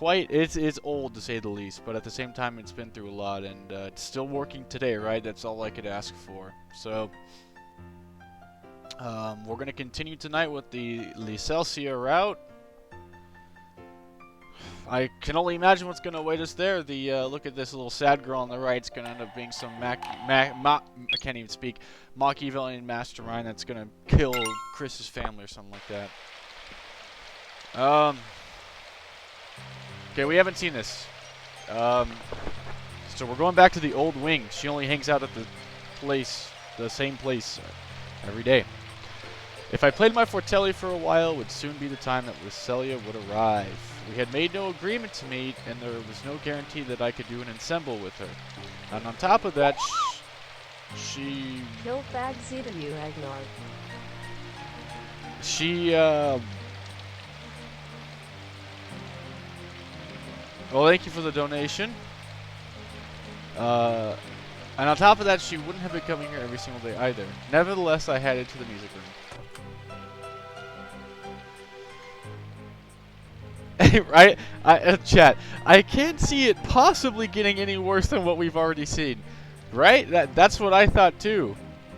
it's old to say the least, but at the same time it's been through a lot, and it's still working today, right? That's all I could ask for. So we're gonna continue tonight with the Lise route. I can only imagine what's gonna await us there. The look at this little sad girl on the right. It's gonna end up being some I can't even speak, Machiavellian mastermind that's gonna kill Chris's family or something like that. Okay, we haven't seen this. So we're going back to the old wing. She only hangs out at the same place every day. If I played my Falciel for a while, it would soon be the time that Falciel would arrive. We had made no agreement to meet, and there was no guarantee that I could do an ensemble with her. And on top of that, she... Kill fag to you, Agnar. She, well, thank you for the donation. And on top of that, she wouldn't have been coming here every single day either. Nevertheless, I headed to the music room. Right? Chat, I can't see it possibly getting any worse than what we've already seen. Right? That's what I thought too.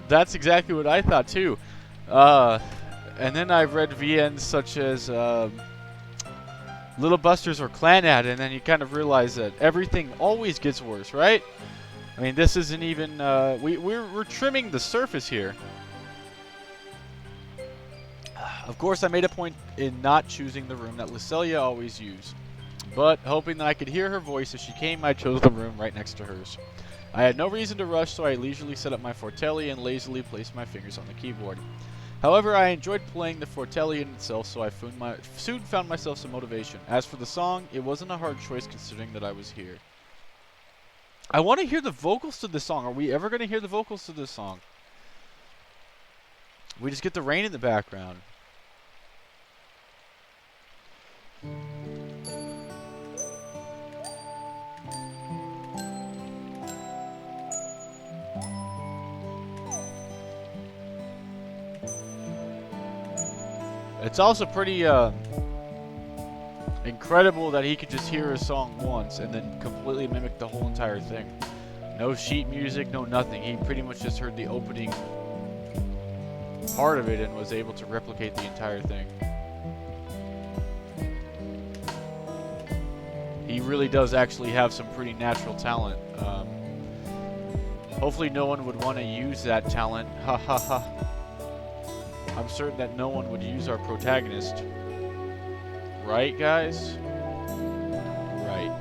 That's exactly what I thought too. And then I've read VNs such as Little Busters or Clanad, and then you kind of realize that everything always gets worse, right? I mean, this isn't even, we're trimming the surface here. Of course, I made a point in not choosing the room that Falciel always used. But, hoping that I could hear her voice as she came, I chose the room right next to hers. I had no reason to rush, so I leisurely set up my Falciel and lazily placed my fingers on the keyboard. However, I enjoyed playing the Falciel in itself, so I soon found myself some motivation. As for the song, it wasn't a hard choice considering that I was here. I want to hear the vocals to this song. Are we ever going to hear the vocals to this song? We just get the rain in the background. It's also pretty incredible that he could just hear a song once and then completely mimic the whole entire thing. No sheet music, no nothing. He pretty much just heard the opening part of it and was able to replicate the entire thing. He really does actually have some pretty natural talent. Hopefully no one would want to use that talent. Ha ha ha. I'm certain that no one would use our protagonist. Right, guys? Right.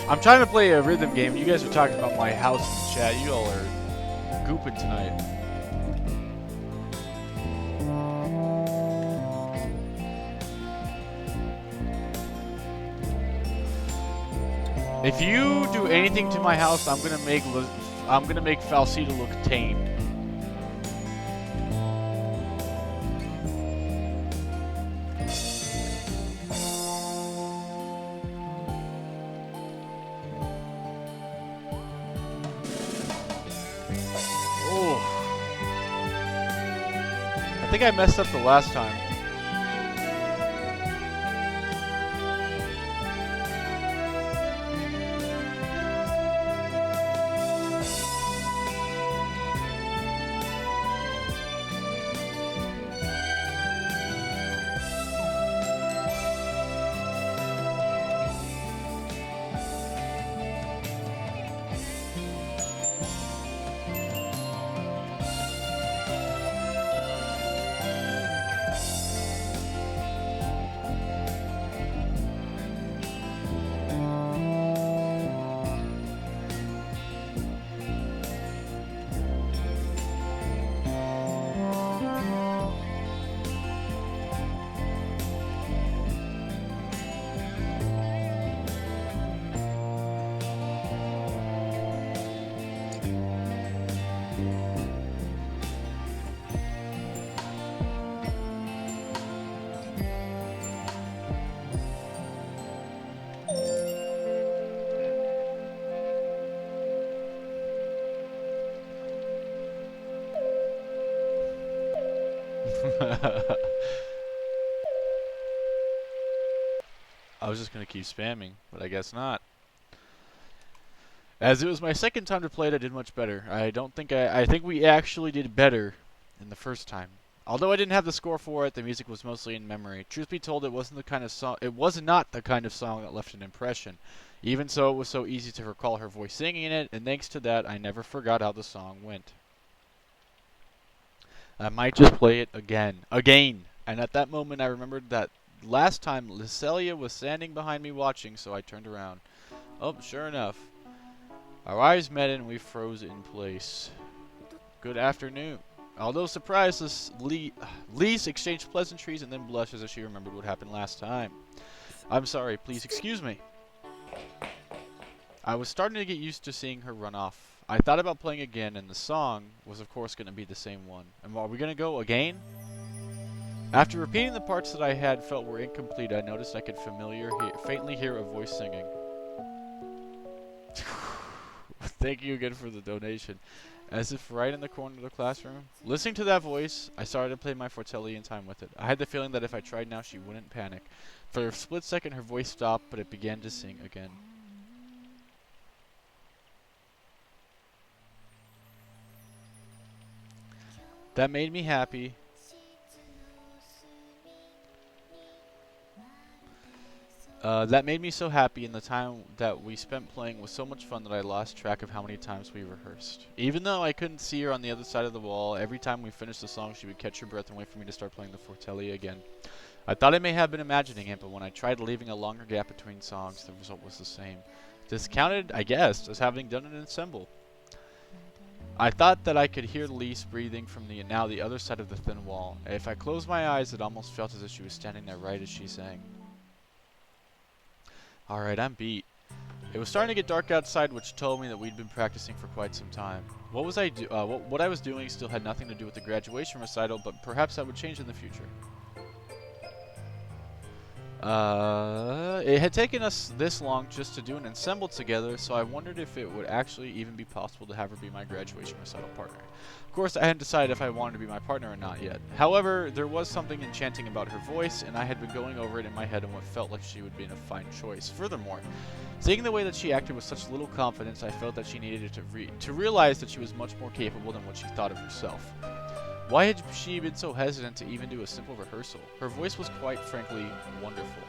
I'm trying to play a rhythm game. You guys are talking about my house in the chat. You all are gooping tonight. If you do anything to my house, I'm gonna make Falciel look tame. I think I messed up the last time. I was just gonna keep spamming, but I guess not. As it was my second time to play it, I did much better. I think we actually did better than the first time. Although I didn't have the score for it, the music was mostly in memory. Truth be told, it wasn't the kind of song. It was not the kind of song that left an impression. Even so, it was so easy to recall her voice singing it, and thanks to that, I never forgot how the song went. I might just play it again. And at that moment, I remembered that last time Liselia was standing behind me watching, so I turned around. Oh, sure enough. Our eyes met and we froze in place. Good afternoon. Although surprised, Lise exchanged pleasantries and then blushed as if she remembered what happened last time. I'm sorry, please excuse me. I was starting to get used to seeing her run off. I thought about playing again, and the song was of course going to be the same one. And are we going to go again? After repeating the parts that I had felt were incomplete, I noticed I could faintly hear a voice singing. Thank you again for the donation. As if right in the corner of the classroom. Listening to that voice, I started to play my fortelli in time with it. I had the feeling that if I tried now, she wouldn't panic. For a split second, her voice stopped, but it began to sing again. That made me happy. That made me so happy, and the time that we spent playing was so much fun that I lost track of how many times we rehearsed. Even though I couldn't see her on the other side of the wall, every time we finished the song she would catch her breath and wait for me to start playing the fortelli again. I thought I may have been imagining it, but when I tried leaving a longer gap between songs, the result was the same. This counted, I guess, as having done an ensemble. I thought that I could hear Lise breathing from the other side of the thin wall. If I closed my eyes, it almost felt as if she was standing there right as she sang. Alright, I'm beat. It was starting to get dark outside, which told me that we'd been practicing for quite some time. What I was doing still had nothing to do with the graduation recital, but perhaps that would change in the future. It had taken us this long just to do an ensemble together, so I wondered if it would actually even be possible to have her be my graduation recital partner. Of course, I hadn't decided if I wanted to be my partner or not yet. However, there was something enchanting about her voice, and I had been going over it in my head and what felt like she would be a fine choice. Furthermore, seeing the way that she acted with such little confidence, I felt that she needed to realize that she was much more capable than what she thought of herself. Why had she been so hesitant to even do a simple rehearsal? Her voice was quite frankly wonderful.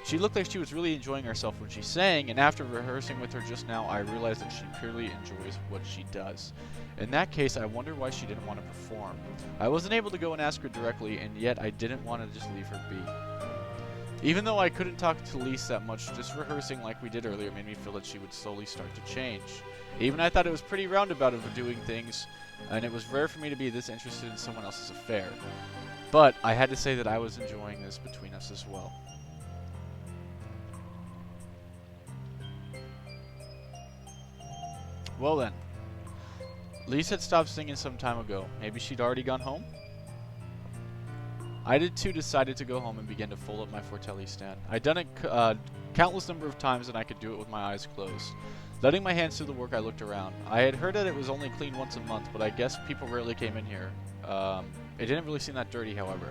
She looked like she was really enjoying herself when she sang, and after rehearsing with her just now, I realized that she purely enjoys what she does. In that case, I wonder why she didn't want to perform. I wasn't able to go and ask her directly, and yet I didn't want to just leave her be. Even though I couldn't talk to Lise that much, just rehearsing like we did earlier made me feel that she would slowly start to change. Even I thought it was pretty roundabout of doing things, and it was rare for me to be this interested in someone else's affair. But I had to say that I was enjoying this between us as well. Well then, Lise had stopped singing some time ago. Maybe she'd already gone home? I did too, decided to go home and began to fold up my fortelli stand. I'd done it countless number of times and I could do it with my eyes closed. Letting my hands do the work, I looked around. I had heard that it was only cleaned once a month, but I guess people rarely came in here. It didn't really seem that dirty, however.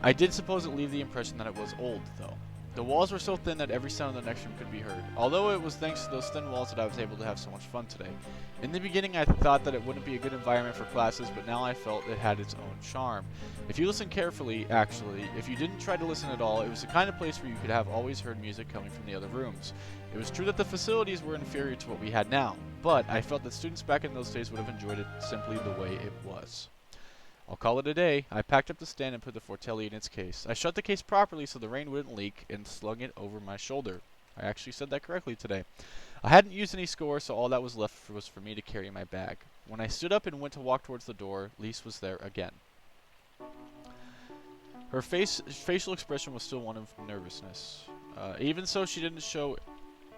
I did suppose it leave the impression that it was old, though. The walls were so thin that every sound in the next room could be heard, although it was thanks to those thin walls that I was able to have so much fun today. In the beginning I thought that it wouldn't be a good environment for classes, but now I felt it had its own charm. If you listen carefully, actually, if you didn't try to listen at all, it was the kind of place where you could have always heard music coming from the other rooms. It was true that the facilities were inferior to what we had now, but I felt that students back in those days would have enjoyed it simply the way it was. I'll call it a day. I packed up the stand and put the fortelli in its case. I shut the case properly so the rain wouldn't leak and slung it over my shoulder. I actually said that correctly today. I hadn't used any score, so all that was left was for me to carry my bag. When I stood up and went to walk towards the door, Lise was there again. Her facial expression was still one of nervousness. Even so, she didn't show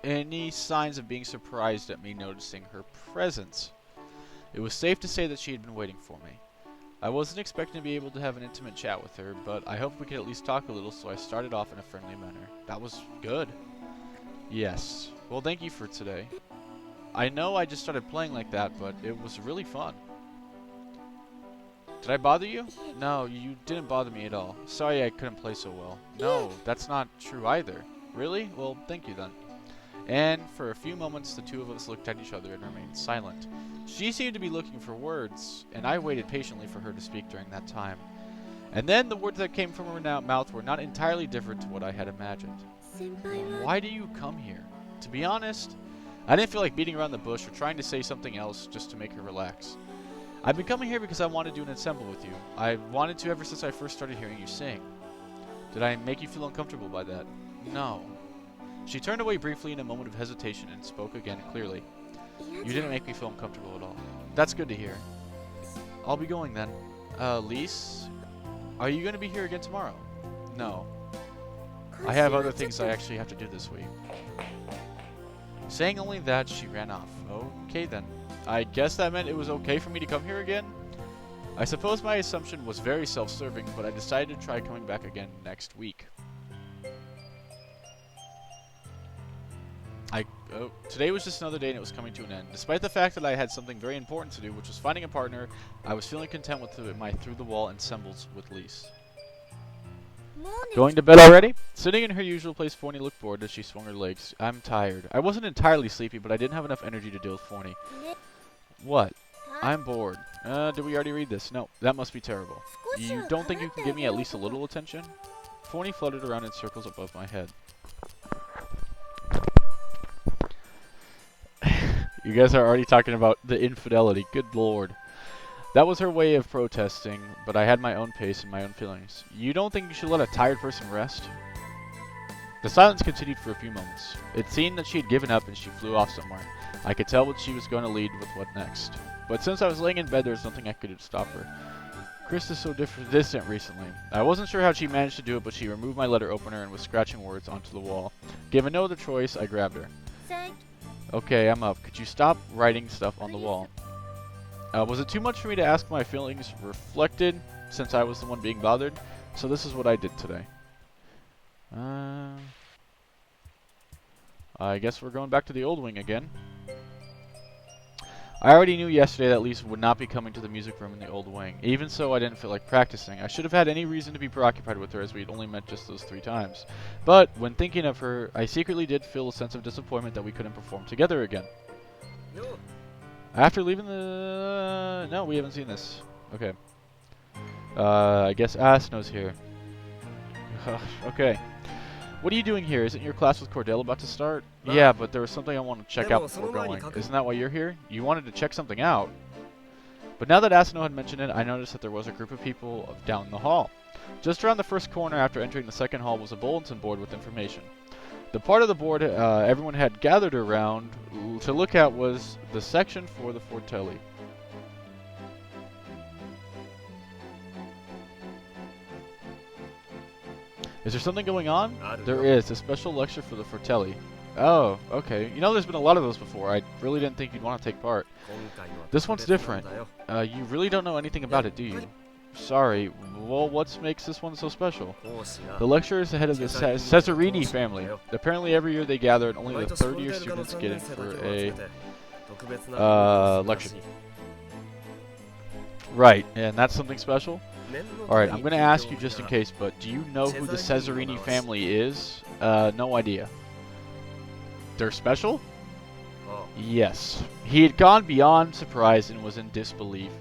any signs of being surprised at me noticing her presence. It was safe to say that she had been waiting for me. I wasn't expecting to be able to have an intimate chat with her, but I hoped we could at least talk a little, so I started off in a friendly manner. That was good. Yes. Well, thank you for today. I know I just started playing like that, but it was really fun. Did I bother you? No, you didn't bother me at all. Sorry I couldn't play so well. No, that's not true either. Really? Well, thank you then. And for a few moments, the two of us looked at each other and remained silent. She seemed to be looking for words, and I waited patiently for her to speak during that time. And then the words that came from her mouth were not entirely different to what I had imagined. Why do you come here? To be honest, I didn't feel like beating around the bush or trying to say something else just to make her relax. I've been coming here because I want to do an ensemble with you. I wanted to ever since I first started hearing you sing. Did I make you feel uncomfortable by that? No. She turned away briefly in a moment of hesitation and spoke again clearly. You didn't make me feel uncomfortable at all. That's good to hear. I'll be going then. Lise, are you going to be here again tomorrow? No. I have other things I actually have to do this week. Saying only that, she ran off. Okay then. I guess that meant it was okay for me to come here again? I suppose my assumption was very self-serving, but I decided to try coming back again next week. Today was just another day and it was coming to an end. Despite the fact that I had something very important to do, which was finding a partner, I was feeling content with my through-the-wall ensembles with Lise. Going to bed already? Sitting in her usual place, Forney looked bored as she swung her legs. I'm tired. I wasn't entirely sleepy, but I didn't have enough energy to deal with Forney. What? I'm bored. Did we already read this? No, that must be terrible. You don't think you can give me at least a little attention? Forney fluttered around in circles above my head. You guys are already talking about the infidelity. Good lord. That was her way of protesting, but I had my own pace and my own feelings. You don't think you should let a tired person rest? The silence continued for a few moments. It seemed that she had given up and she flew off somewhere. I could tell what she was going to lead with what next. But since I was laying in bed, there was nothing I could stop her. Chris is so distant recently. I wasn't sure how she managed to do it, but she removed my letter opener and was scratching words onto the wall. Given no other choice, I grabbed her. Okay, I'm up. Could you stop writing stuff on the wall? Was it too much for me to ask my feelings reflected, since I was the one being bothered? So this is what I did today. I guess we're going back to the old wing again. I already knew yesterday that Lise would not be coming to the music room in the old wing. Even so, I didn't feel like practicing. I should have had any reason to be preoccupied with her, as we'd only met just those 3 times. But, when thinking of her, I secretly did feel a sense of disappointment that we couldn't perform together again. After leaving the... No, we haven't seen this. Okay. I guess Asno's here. Okay. What are you doing here? Isn't your class with Cordell about to start? Yeah, but there was something I want to check out before going. Isn't that why you're here? You wanted to check something out. But now that Asno had mentioned it, I noticed that there was a group of people down the hall. Just around the first corner after entering the second hall was a bulletin board with information. The part of the board everyone had gathered around to look at was the section for the Falciel. Is there something going on? There is. A special lecture for the Falciel. Oh, okay. You know, there's been a lot of those before. I really didn't think you'd want to take part. This one's different. You really don't know anything about it, do you? Sorry. Well, what makes this one so special? The lecturer is the head of the Cesarini family. Apparently every year they gather and only the third-year students get in for a lecture. Right, and that's something special? Alright, I'm going to ask you just in case, but do you know who the Cesarini family is? No idea. They're special? Yes. He had gone beyond surprise and was in disbelief.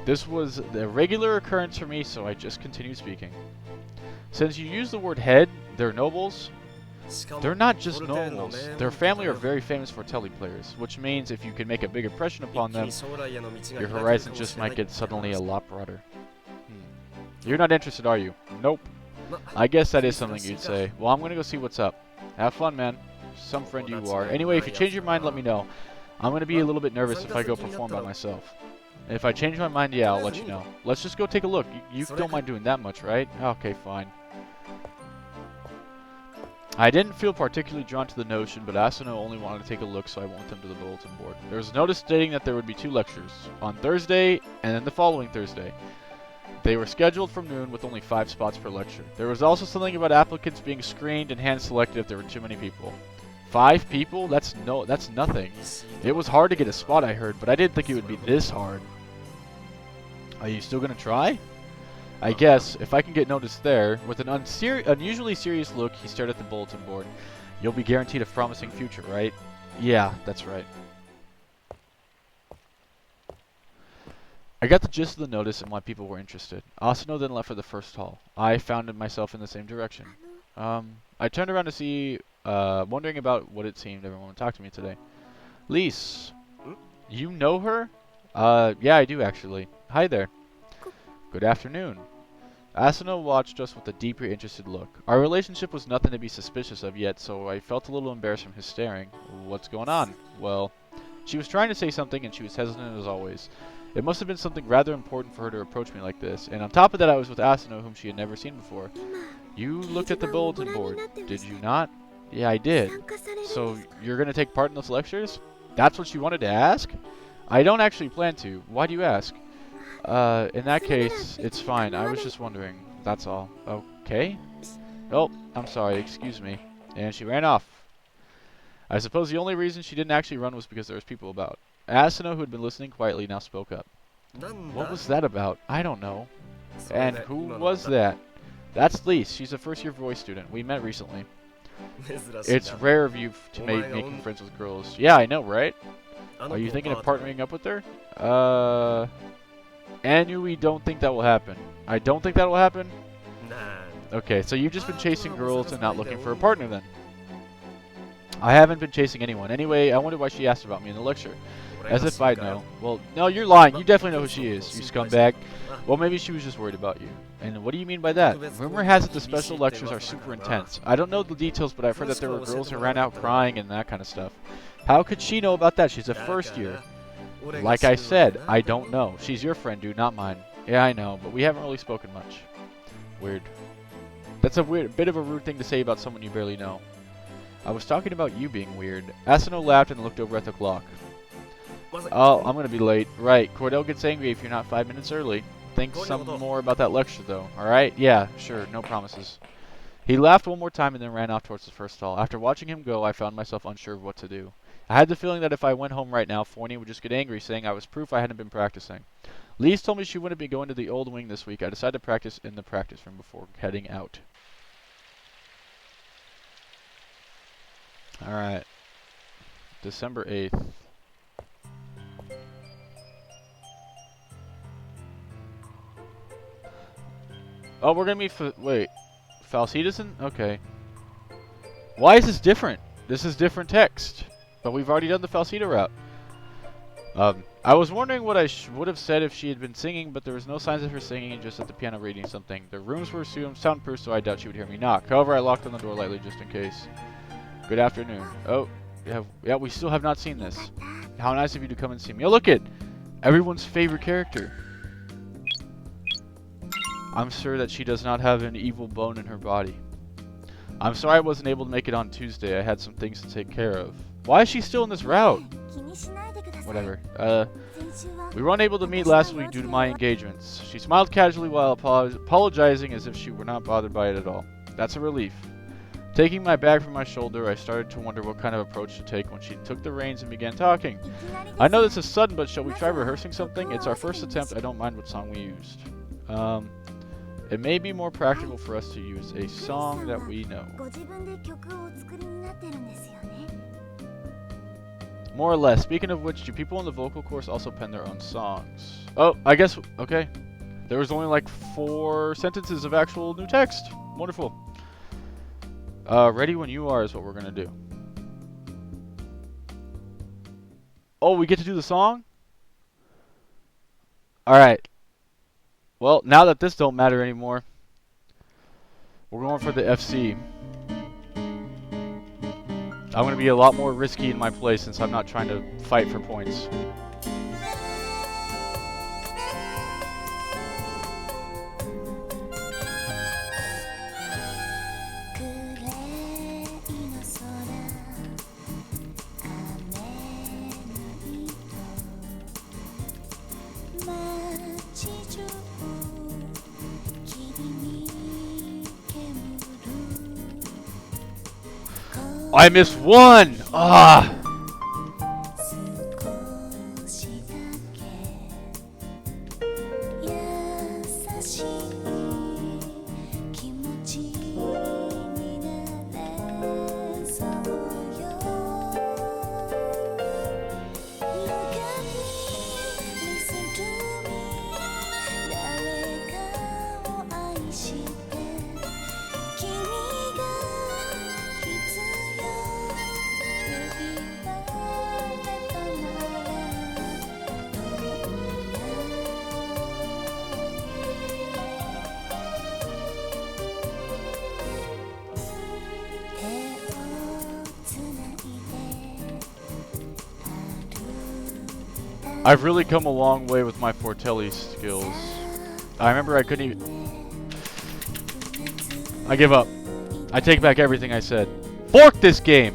This was a regular occurrence for me, so I just continued speaking. Since you use the word head, they're nobles. They're not just nobles. Their family are very famous Falciel players, which means if you can make a big impression upon them, your horizon just might get suddenly a lot broader. You're not interested, are you? Nope. I guess that is something you'd say. Well, I'm gonna go see what's up. Have fun, man. Some friend you are. Anyway, if you change your mind, let me know. I'm gonna be a little bit nervous if I go perform by myself. If I change my mind, yeah, I'll let you know. Let's just go take a look. You don't mind doing that much, right? Okay, fine. I didn't feel particularly drawn to the notion, but Asano only wanted to take a look, so I went with him to the bulletin board. There was a notice stating that there would be 2 lectures, on Thursday and then the following Thursday. They were scheduled from noon with only 5 spots per lecture. There was also something about applicants being screened and hand-selected if there were too many people. 5 people? That's nothing. It was hard to get a spot, I heard, but I didn't think it would be this hard. Are you still gonna try? I guess, if I can get noticed there. With an unusually serious look, he stared at the bulletin board. You'll be guaranteed a promising future, right? Yeah, that's right. I got the gist of the notice and why people were interested. Asano then left for the first hall. I found myself in the same direction. I turned around to see, wondering about what it seemed everyone would talk to me today. Lise, you know her? Yeah, I do actually. Hi there. Good afternoon. Asano watched us with a deeply interested look. Our relationship was nothing to be suspicious of yet, so I felt a little embarrassed from his staring. What's going on? Well, she was trying to say something and she was hesitant as always. It must have been something rather important for her to approach me like this, and on top of that I was with Asano, whom she had never seen before. You looked at the bulletin board, did you not? Yeah, I did. So, you're gonna take part in those lectures? That's what you wanted to ask? I don't actually plan to. Why do you ask? In that case, it's fine. I was just wondering. That's all. Okay? Oh, I'm sorry. Excuse me. And she ran off. I suppose the only reason she didn't actually run was because there was people about. Asano, who had been listening quietly, now spoke up. What was that about? I don't know. And who was that? That's Lise. She's a first-year voice student. We met recently. It's rare of you to making friends with girls. Yeah, I know, right? Are you thinking of partnering up with her? We don't think that will happen. I don't think that will happen? Okay, so you've just been chasing girls and not looking for a partner then. I haven't been chasing anyone. Anyway, I wonder why she asked about me in the lecture. As if I'd know. Well, no, you're lying. You definitely know who she is, you scumbag. Well, maybe she was just worried about you. And what do you mean by that? Rumor has it the special lectures are super intense. I don't know the details, but I've heard that there were girls who ran out crying and that kind of stuff. How could she know about that? She's a first year. Like I said, I don't know. She's your friend, dude, not mine. Yeah, I know, but we haven't really spoken much. Weird. That's a bit of a rude thing to say about someone you barely know. I was talking about you being weird. Asano laughed and looked over at the clock. Oh, I'm gonna be late. Right, Cordell gets angry if you're not 5 minutes early. Think some more about that lecture, though. Alright? Yeah, sure, no promises. He laughed one more time and then ran off towards the first hall. After watching him go, I found myself unsure of what to do. I had the feeling that if I went home right now, Forney would just get angry, saying I was proof I hadn't been practicing. Lise told me she wouldn't be going to the old wing this week. I decided to practice in the practice room before heading out. Alright. December 8th. Oh, we're gonna be wait. Falciel? Okay. Why is this different? This is different text. But we've already done the Falciel route. I was wondering what I would have said if she had been singing, but there was no signs of her singing, just at the piano reading something. The rooms were soundproof, so I doubt she would hear me knock. However, I locked on the door lightly just in case. Good afternoon. Oh, yeah, we still have not seen this. How nice of you to come and see me. Oh, look it! Everyone's favorite character. I'm sure that she does not have an evil bone in her body. I'm sorry I wasn't able to make it on Tuesday. I had some things to take care of. Why is she still in this route? Whatever. We were unable to meet last week due to my engagements. She smiled casually while apologizing as if she were not bothered by it at all. That's a relief. Taking my bag from my shoulder, I started to wonder what kind of approach to take when she took the reins and began talking. I know this is sudden, but shall we try rehearsing something? It's our first attempt. I don't mind what song we used. It may be more practical for us to use a song that we know. More or less. Speaking of which, do people in the vocal course also pen their own songs? Oh, I guess, okay. There was only like 4 sentences of actual new text. Wonderful. Ready when you are is what we're gonna do. Oh, we get to do the song? Alright. Well, now that this don't matter anymore, we're going for the FC. I'm going to be a lot more risky in my play since I'm not trying to fight for points. I missed one! Ah! I've really come a long way with my Fortelli skills. I remember I couldn't even... I give up. I take back everything I said. Fork this game!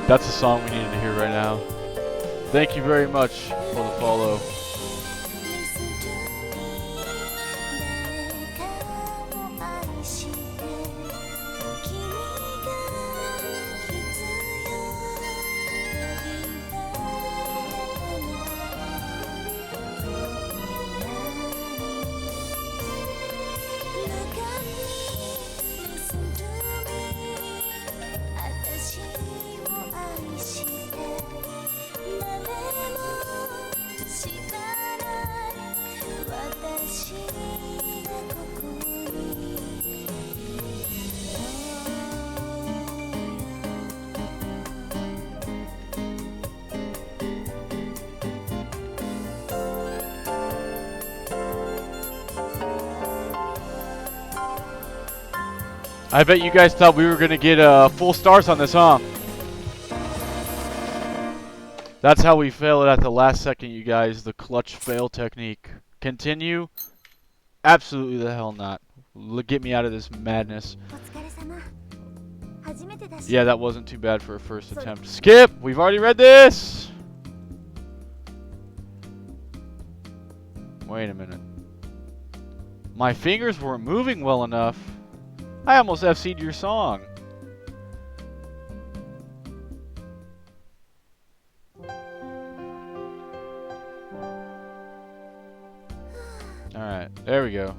That's the song we needed to hear right now. Thank you very much for the follow. I bet you guys thought we were going to get full stars on this, huh? That's how we fail it at the last second, you guys. The clutch fail technique. Continue? Absolutely the hell not. Get me out of this madness. Yeah, that wasn't too bad for a first attempt. Skip! We've already read this! Wait a minute. My fingers weren't moving well enough. I almost FC'd your song. Alright, there we go.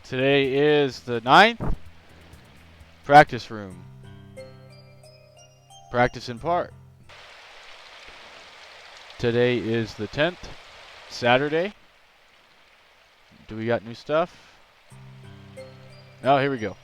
Today is the 9th. Practice room. Practice in part. Today is the 10th. Saturday. Do we got new stuff? Oh, here we go.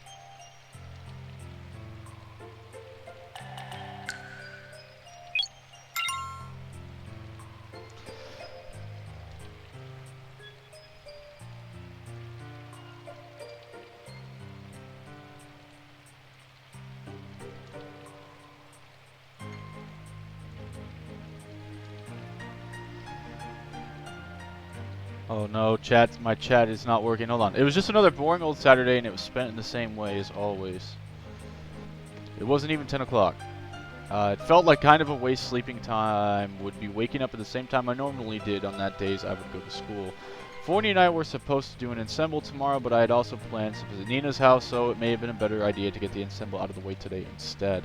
Oh no, my chat is not working. Hold on. It was just another boring old Saturday and it was spent in the same way as always. It wasn't even 10 o'clock. It felt like kind of a waste sleeping time. Would be waking up at the same time I normally did on that days I would go to school. Forney and I were supposed to do an ensemble tomorrow, but I had also plans to visit Nina's house, so it may have been a better idea to get the ensemble out of the way today instead.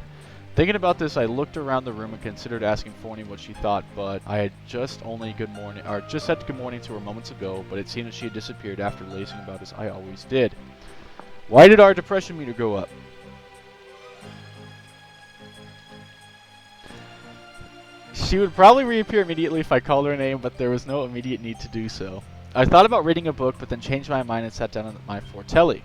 Thinking about this, I looked around the room and considered asking Forney what she thought, but I had just said good morning to her moments ago, but it seemed that she had disappeared after lazing about as I always did. Why did our depression meter go up? She would probably reappear immediately if I called her name, but there was no immediate need to do so. I thought about reading a book, but then changed my mind and sat down on my Fortelli.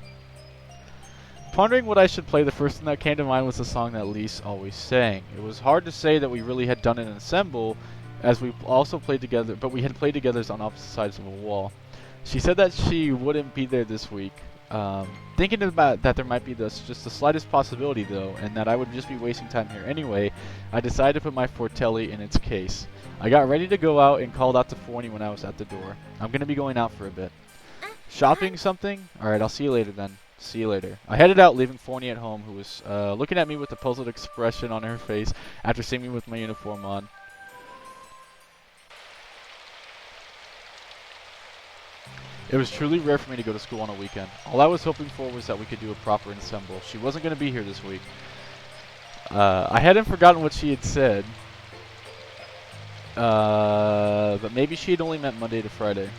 Pondering what I should play, the first thing that came to mind was the song that Lise always sang. It was hard to say that we really had done an ensemble, as we also played together, but we had played together on opposite sides of a wall. She said that she wouldn't be there this week. Thinking about that there might be just the slightest possibility though, and that I would just be wasting time here anyway, I decided to put my Fortelli in its case. I got ready to go out and called out to Forney when I was at the door. I'm going to be going out for a bit. Shopping something? Alright, I'll see you later then. See you later. I headed out, leaving Forney at home, who was looking at me with a puzzled expression on her face after seeing me with my uniform on. It was truly rare for me to go to school on a weekend. All I was hoping for was that we could do a proper ensemble. She wasn't going to be here this week. I hadn't forgotten what she had said. But maybe she had only meant Monday to Friday.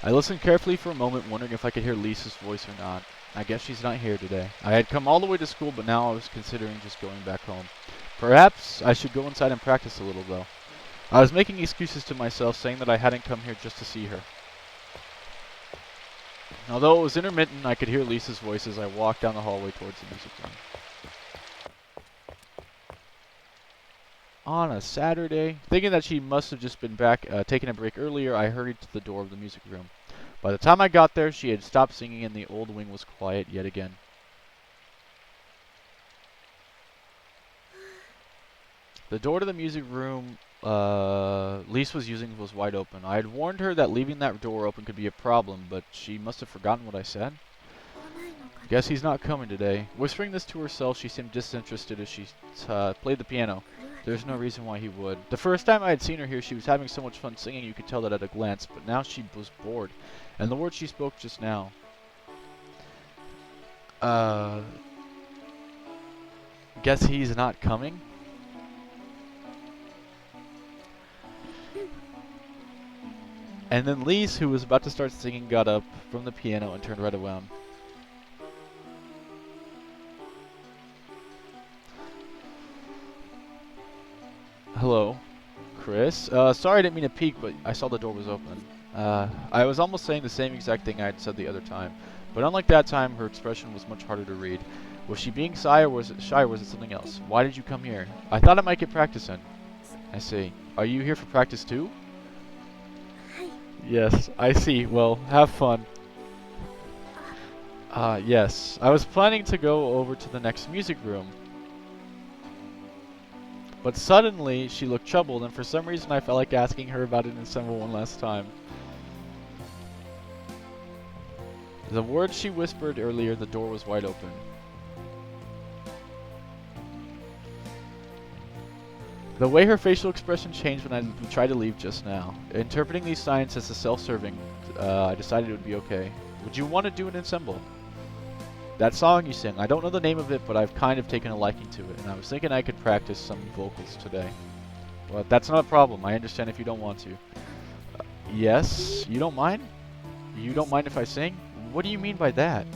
I listened carefully for a moment, wondering if I could hear Lisa's voice or not. I guess she's not here today. I had come all the way to school, but now I was considering just going back home. Perhaps I should go inside and practice a little, though. I was making excuses to myself, saying that I hadn't come here just to see her. Although it was intermittent, I could hear Lisa's voice as I walked down the hallway towards the music room. On a Saturday, thinking that she must have just been back taking a break earlier, I hurried to the door of the music room. By the time I got there, she had stopped singing and the old wing was quiet yet again. The door to the music room Lise was using was wide open. I had warned her that leaving that door open could be a problem, but she must have forgotten what I said. Guess he's not coming today. Whispering this to herself, she seemed disinterested as she played the piano. There's no reason why he would. The first time I had seen her here, she was having so much fun singing you could tell that at a glance, but now she was bored. And the words she spoke just now. Guess he's not coming? And then Lise, who was about to start singing, got up from the piano and turned right around. Hello, Chris. Sorry I didn't mean to peek, but I saw the door was open. I was almost saying the same exact thing I had said the other time, but unlike that time, her expression was much harder to read. Was she being shy or was it something else? Why did you come here? I thought I might get practice in. I see. Are you here for practice too? Yes, I see. Well, have fun. Yes. I was planning to go over to the next music room. But suddenly, she looked troubled, and for some reason I felt like asking her about it in ensemble one last time. The words she whispered earlier, the door was wide open. The way her facial expression changed when I tried to leave just now. Interpreting these signs as a self-serving, I decided it would be okay. Would you want to do an ensemble? That song you sing, I don't know the name of it, but I've kind of taken a liking to it, and I was thinking I could practice some vocals today. Well, that's not a problem. I understand if you don't want to. Yes? You don't mind? You don't mind if I sing? What do you mean by that?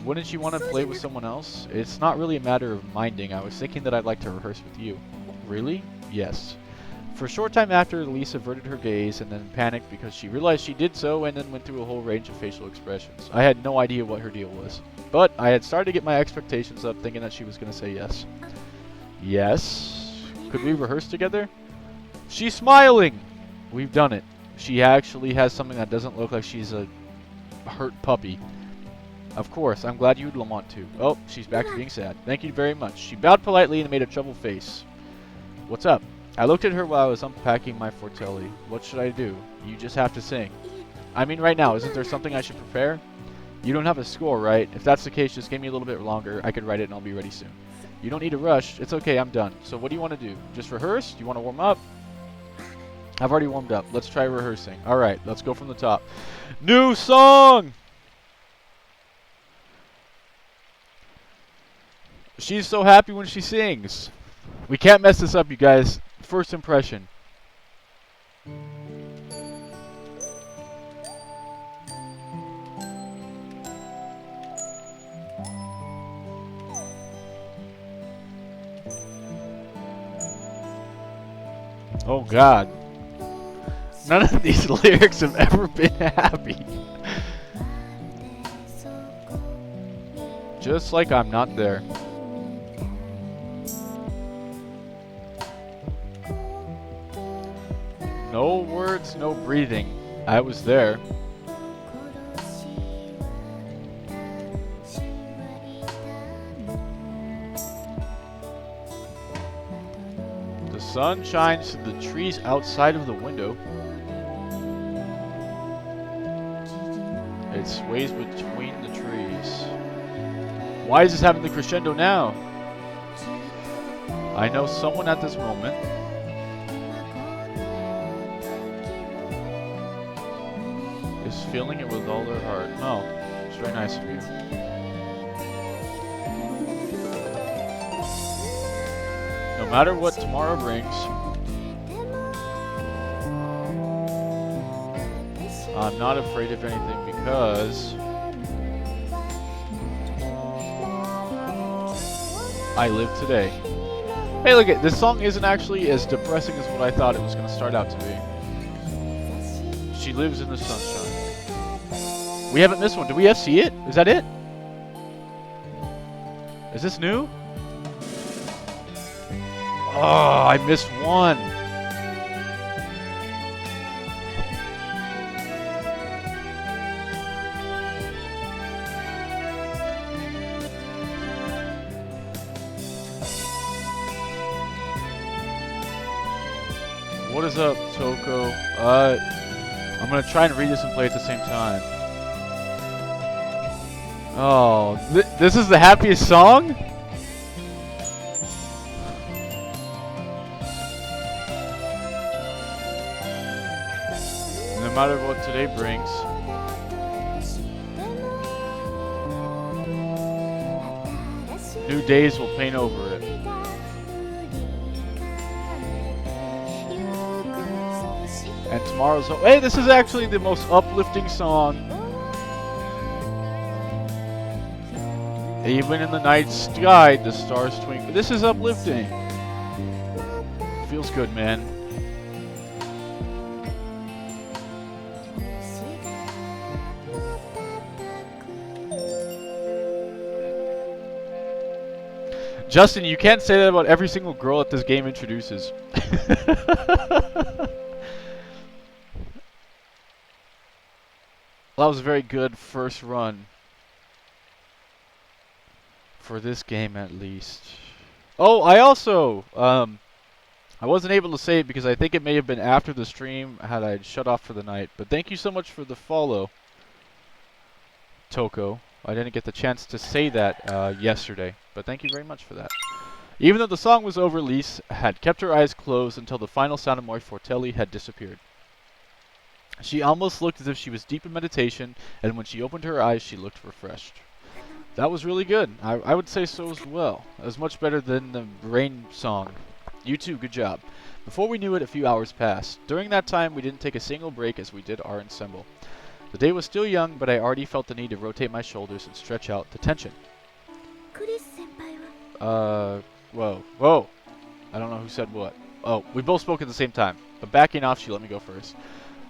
Wouldn't you want to play with someone else? It's not really a matter of minding. I was thinking that I'd like to rehearse with you. Really? Yes. For a short time after, Lise averted her gaze and then panicked because she realized she did so and then went through a whole range of facial expressions. I had no idea what her deal was. But I had started to get my expectations up thinking that she was going to say yes. Yes? Could we rehearse together? She's smiling! We've done it. She actually has something that doesn't look like she's a hurt puppy. Of course, I'm glad you'd want to. Oh, she's back to being sad. Thank you very much. She bowed politely and made a troubled face. What's up? I looked at her while I was unpacking my fortelli. What should I do? You just have to sing. I mean right now, isn't there something I should prepare? You don't have a score, right? If that's the case, just give me a little bit longer. I could write it and I'll be ready soon. You don't need to rush. It's okay, I'm done. So what do you want to do? Just rehearse? Do you want to warm up? I've already warmed up. Let's try rehearsing. Alright, let's go from the top. New song! She's so happy when she sings. We can't mess this up, you guys. First impression. Oh God. None of these lyrics have ever been happy. Just like I'm not there. No words, no breathing. I was there. The sun shines through the trees outside of the window. It sways between the trees. Why is this having the crescendo now? I know someone at this moment. Is feeling it with all their heart. Oh, it's very nice of you. No matter what tomorrow brings, I'm not afraid of anything because I live today. Hey, look at this song isn't actually as depressing as what I thought it was going to start out to be. She lives in the sunshine. We haven't missed one. Do we see it? Is that it? Is this new? Oh, I missed one. What is up, Toko? I'm gonna try and read this and play at the same time. Oh, this is the happiest song? No matter what today brings. New days will paint over it. And tomorrow's... Hey, this is actually the most uplifting song. Even in the night sky, the stars twinkle. This is uplifting. Feels good, man. Justin, you can't say that about every single girl that this game introduces. Well, that was a very good first run. For this game, at least. Oh, I also, I wasn't able to say it because I think it may have been after the stream had I shut off for the night. But thank you so much for the follow, Toko. I didn't get the chance to say that yesterday, but thank you very much for that. Even though the song was over, Lise had kept her eyes closed until the final sound of my fortelli had disappeared. She almost looked as if she was deep in meditation, and when she opened her eyes, she looked refreshed. That was really good. I would say so as well. It was much better than the rain song. You too, good job. Before we knew it, a few hours passed. During that time, we didn't take a single break as we did our ensemble. The day was still young, but I already felt the need to rotate my shoulders and stretch out the tension. Whoa. I don't know who said what. Oh, we both spoke at the same time. But backing off, she let me go first.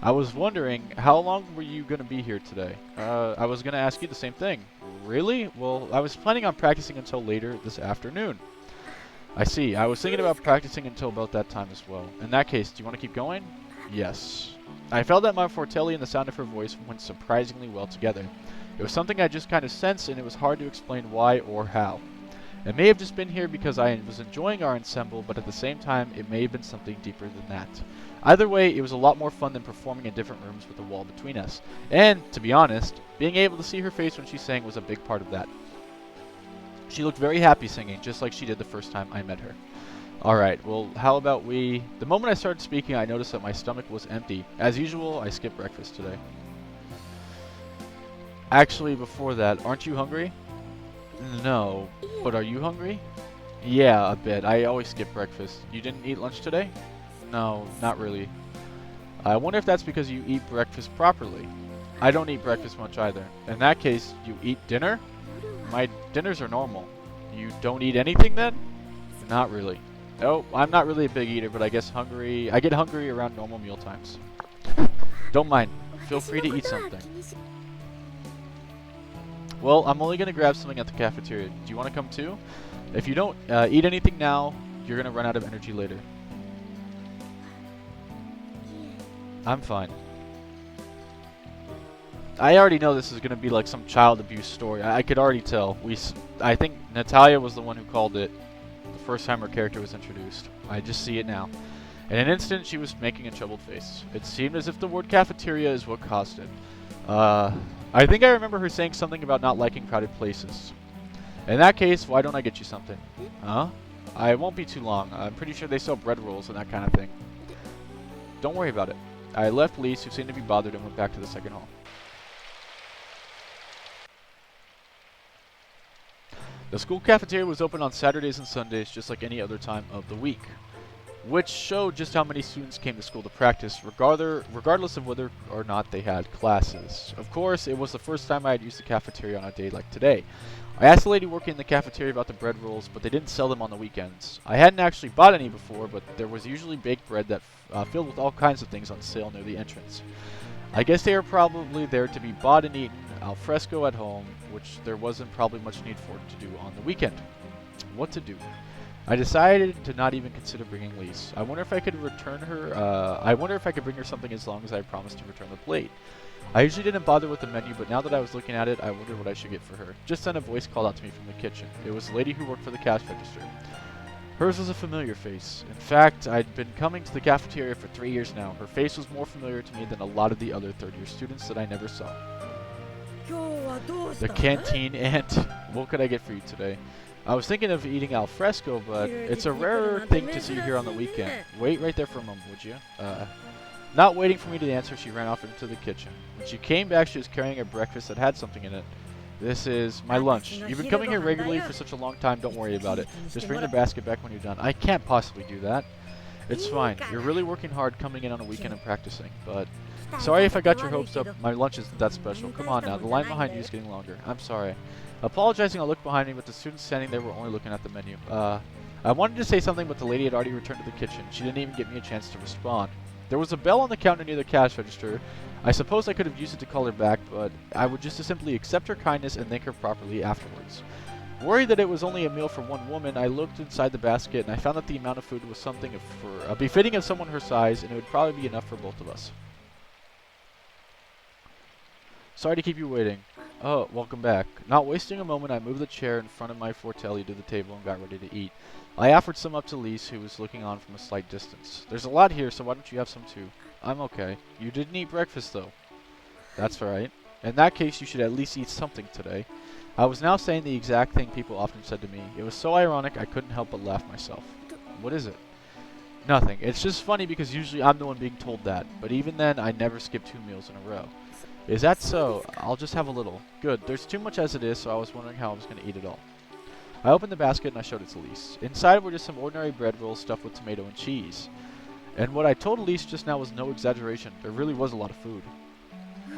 I was wondering, how long were you going to be here today? I was going to ask you the same thing. Really? Well, I was planning on practicing until later this afternoon. I see. I was thinking about practicing until about that time as well. In that case, do you want to keep going? Yes. I felt that my fortelli and the sound of her voice went surprisingly well together. It was something I just kind of sensed, and it was hard to explain why or how. It may have just been here because I was enjoying our ensemble, but at the same time, it may have been something deeper than that. Either way, it was a lot more fun than performing in different rooms with a wall between us. And, to be honest, being able to see her face when she sang was a big part of that. She looked very happy singing, just like she did the first time I met her. Alright, well, how about we... The moment I started speaking, I noticed that my stomach was empty. As usual, I skipped breakfast today. Actually, before that, aren't you hungry? No, but are you hungry? Yeah, a bit. I always skip breakfast. You didn't eat lunch today? No, not really. I wonder if that's because you eat breakfast properly. I don't eat breakfast much either. In that case, you eat dinner? My dinners are normal. You don't eat anything then? Not really. Oh, I'm not really a big eater, but I guess I get hungry around normal meal times. Don't mind. Feel free to eat something. Well, I'm only going to grab something at the cafeteria. Do you want to come too? If you don't eat anything now, you're going to run out of energy later. I'm fine. I already know this is going to be like some child abuse story. I could already tell. I think Natalia was the one who called it the first time her character was introduced. I just see it now. In an instant, she was making a troubled face. It seemed as if the word cafeteria is what caused it. I think I remember her saying something about not liking crowded places. In that case, why don't I get you something? Huh? I won't be too long. I'm pretty sure they sell bread rolls and that kind of thing. Don't worry about it. I left Lise, who seemed to be bothered, and went back to the second hall. The school cafeteria was open on Saturdays and Sundays, just like any other time of the week. which showed just how many students came to school to practice, regardless of whether or not they had classes. Of course, it was the first time I had used the cafeteria on a day like today. I asked the lady working in the cafeteria about the bread rolls, but they didn't sell them on the weekends. I hadn't actually bought any before, but there was usually baked bread that filled with all kinds of things on sale near the entrance. I guess they are probably there to be bought and eaten al fresco at home, which there wasn't probably much need for to do on the weekend. What to do? I decided to not even consider bringing Lise. I wonder if I could return her. I wonder if I could bring her something as long as I promised to return the plate. I usually didn't bother with the menu, but now that I was looking at it, I wondered what I should get for her. Just then a voice called out to me from the kitchen. It was the lady who worked for the cash register. Hers was a familiar face. In fact, I'd been coming to the cafeteria for 3 years now. Her face was more familiar to me than a lot of the other third-year students that I never saw. The canteen aunt. What could I get for you today? I was thinking of eating al fresco, but it's a rarer thing to see here on the weekend. Wait right there for a moment, would you? Not waiting for me to answer, she ran off into the kitchen. When she came back, she was carrying a breakfast that had something in it. This is my lunch. You've been coming here regularly for such a long time, don't worry about it. Just bring the basket back when you're done. I can't possibly do that. It's fine. You're really working hard coming in on a weekend and practicing, but sorry if I got your hopes up. My lunch isn't that special. Come on now, the line behind you is getting longer. I'm sorry. Apologizing, I looked behind me, but the students standing there were only looking at the menu. I wanted to say something, but the lady had already returned to the kitchen. She didn't even give me a chance to respond. There was a bell on the counter near the cash register. I suppose I could have used it to call her back, but I would just simply accept her kindness and thank her properly afterwards. Worried that it was only a meal for one woman, I looked inside the basket and I found that the amount of food was something for befitting of someone her size, and it would probably be enough for both of us. Sorry to keep you waiting. Oh, welcome back. Not wasting a moment, I moved the chair in front of my Falciel to the table and got ready to eat. I offered some up to Lise, who was looking on from a slight distance. There's a lot here, so why don't you have some too? I'm okay. You didn't eat breakfast, though. That's right. In that case, you should at least eat something today. I was now saying the exact thing people often said to me. It was so ironic, I couldn't help but laugh myself. What is it? Nothing. It's just funny because usually I'm the one being told that, but even then, I never skip 2 meals in a row. Is that so? I'll just have a little. Good. There's too much as it is, so I was wondering how I was going to eat it all. I opened the basket and I showed it to Lise. Inside were just some ordinary bread rolls stuffed with tomato and cheese. And what I told Lise just now was no exaggeration. There really was a lot of food.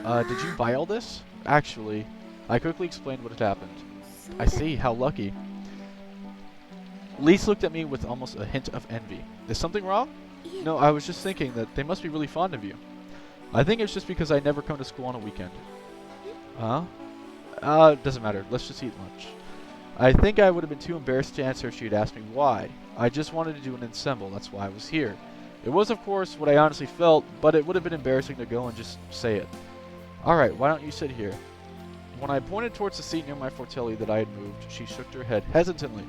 Did you buy all this? Actually, I quickly explained what had happened. I see. How lucky. Lise looked at me with almost a hint of envy. Is something wrong? No, I was just thinking that they must be really fond of you. I think it's just because I never come to school on a weekend. Huh? Doesn't matter. Let's just eat lunch. I think I would have been too embarrassed to answer if she had asked me why. I just wanted to do an ensemble, that's why I was here. It was, of course, what I honestly felt, but it would have been embarrassing to go and just say it. Alright, why don't you sit here? When I pointed towards the seat near my Falciel that I had moved, she shook her head hesitantly.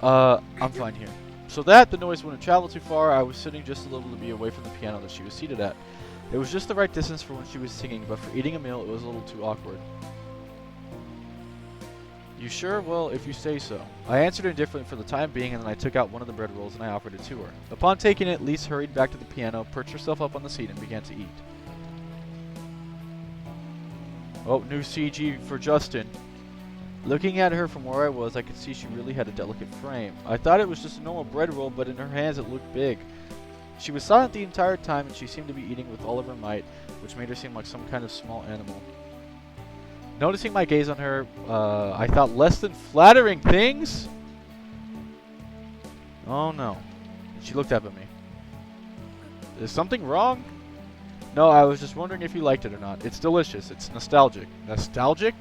I'm fine here. So that the noise wouldn't travel too far, I was sitting just a little to be away from the piano that she was seated at. It was just the right distance for when she was singing, but for eating a meal, it was a little too awkward. You sure? Well, if you say so. I answered indifferently for the time being, and then I took out one of the bread rolls and I offered it to her. Upon taking it, Lise hurried back to the piano, perched herself up on the seat, and began to eat. Oh, new CG for Justin. Looking at her from where I was, I could see she really had a delicate frame. I thought it was just a normal bread roll, but in her hands it looked big. She was silent the entire time, and she seemed to be eating with all of her might, which made her seem like some kind of small animal. Noticing my gaze on her, I thought less than flattering things? Oh no. She looked up at me. Is something wrong? No, I was just wondering if you liked it or not. It's delicious. It's nostalgic. Nostalgic?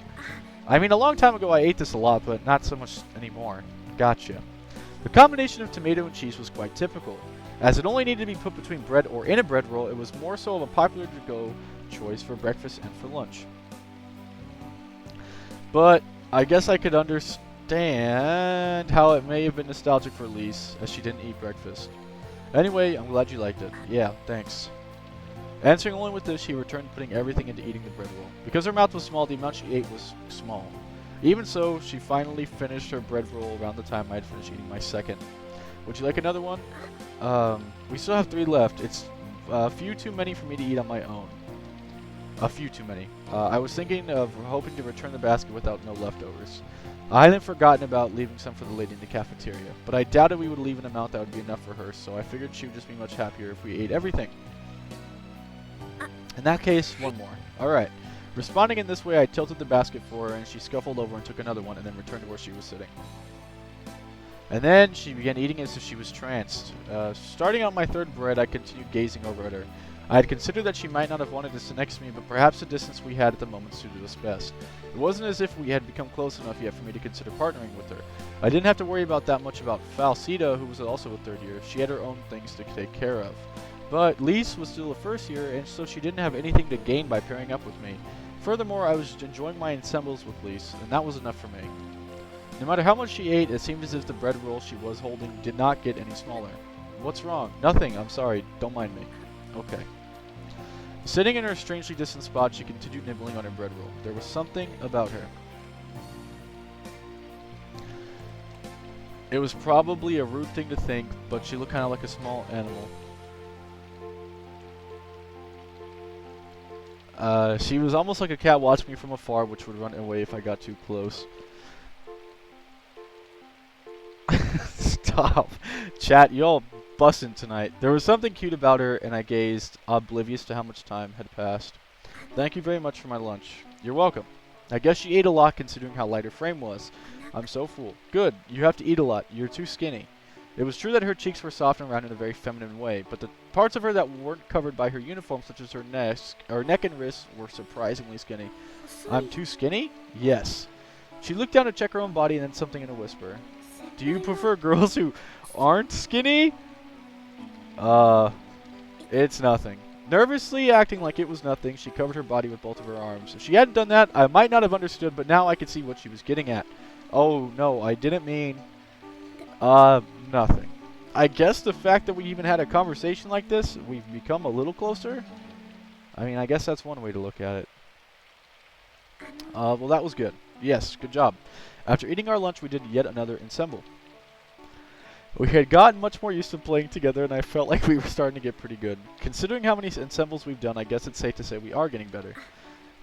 I mean, a long time ago I ate this a lot, but not so much anymore. Gotcha. The combination of tomato and cheese was quite typical. As it only needed to be put between bread or in a bread roll, it was more so of a popular to-go choice for breakfast and for lunch. But I guess I could understand how it may have been nostalgic for Lise, as she didn't eat breakfast. Anyway, I'm glad you liked it. Yeah, thanks. Answering only with this, she returned putting everything into eating the bread roll. Because her mouth was small, the amount she ate was small. Even so, she finally finished her bread roll around the time I had finished eating my second. Would you like another one? We still have 3 left. It's a few too many for me to eat on my own. A few too many. I was thinking of hoping to return the basket without no leftovers. I hadn't forgotten about leaving some for the lady in the cafeteria, but I doubted we would leave an amount that would be enough for her, so I figured she would just be much happier if we ate everything. In that case, one more. Alright. Responding in this way, I tilted the basket for her, and she scuffled over and took another one, and then returned to where she was sitting. And then she began eating as if she was tranced. Starting on my third bread, I continued gazing over at her. I had considered that she might not have wanted to sit next to me, but perhaps the distance we had at the moment suited us best. It wasn't as if we had become close enough yet for me to consider partnering with her. I didn't have to worry about that much about Falciel, who was also a third year. She had her own things to take care of. But Lise was still a first year, and so she didn't have anything to gain by pairing up with me. Furthermore, I was enjoying my ensembles with Lise, and that was enough for me. No matter how much she ate, it seemed as if the bread roll she was holding did not get any smaller. What's wrong? Nothing, I'm sorry, don't mind me. Okay. Sitting in her strangely distant spot, she continued nibbling on her bread roll. There was something about her. It was probably a rude thing to think, but she looked kind of like a small animal. She was almost like a cat watching me from afar, which would run away if I got too close. Stop. Chat, y'all bussin' tonight. There was something cute about her, and I gazed, oblivious to how much time had passed. Thank you very much for my lunch. You're welcome. I guess she ate a lot considering how light her frame was. I'm so full. Good. You have to eat a lot. You're too skinny. It was true that her cheeks were soft and round in a very feminine way, but the parts of her that weren't covered by her uniform, such as her neck and wrists, were surprisingly skinny. I'm too skinny? Yes. She looked down to check her own body and then something in a whisper. Do you prefer girls who aren't skinny? It's nothing. Nervously acting like it was nothing, she covered her body with both of her arms. If she hadn't done that, I might not have understood, but now I could see what she was getting at. Oh, no, I didn't mean... nothing. I guess the fact that we even had a conversation like this, we've become a little closer? I mean, I guess that's one way to look at it. Well, that was good. Yes, good job. After eating our lunch, we did yet another ensemble. We had gotten much more used to playing together, and I felt like we were starting to get pretty good. Considering how many ensembles we've done, I guess it's safe to say we are getting better.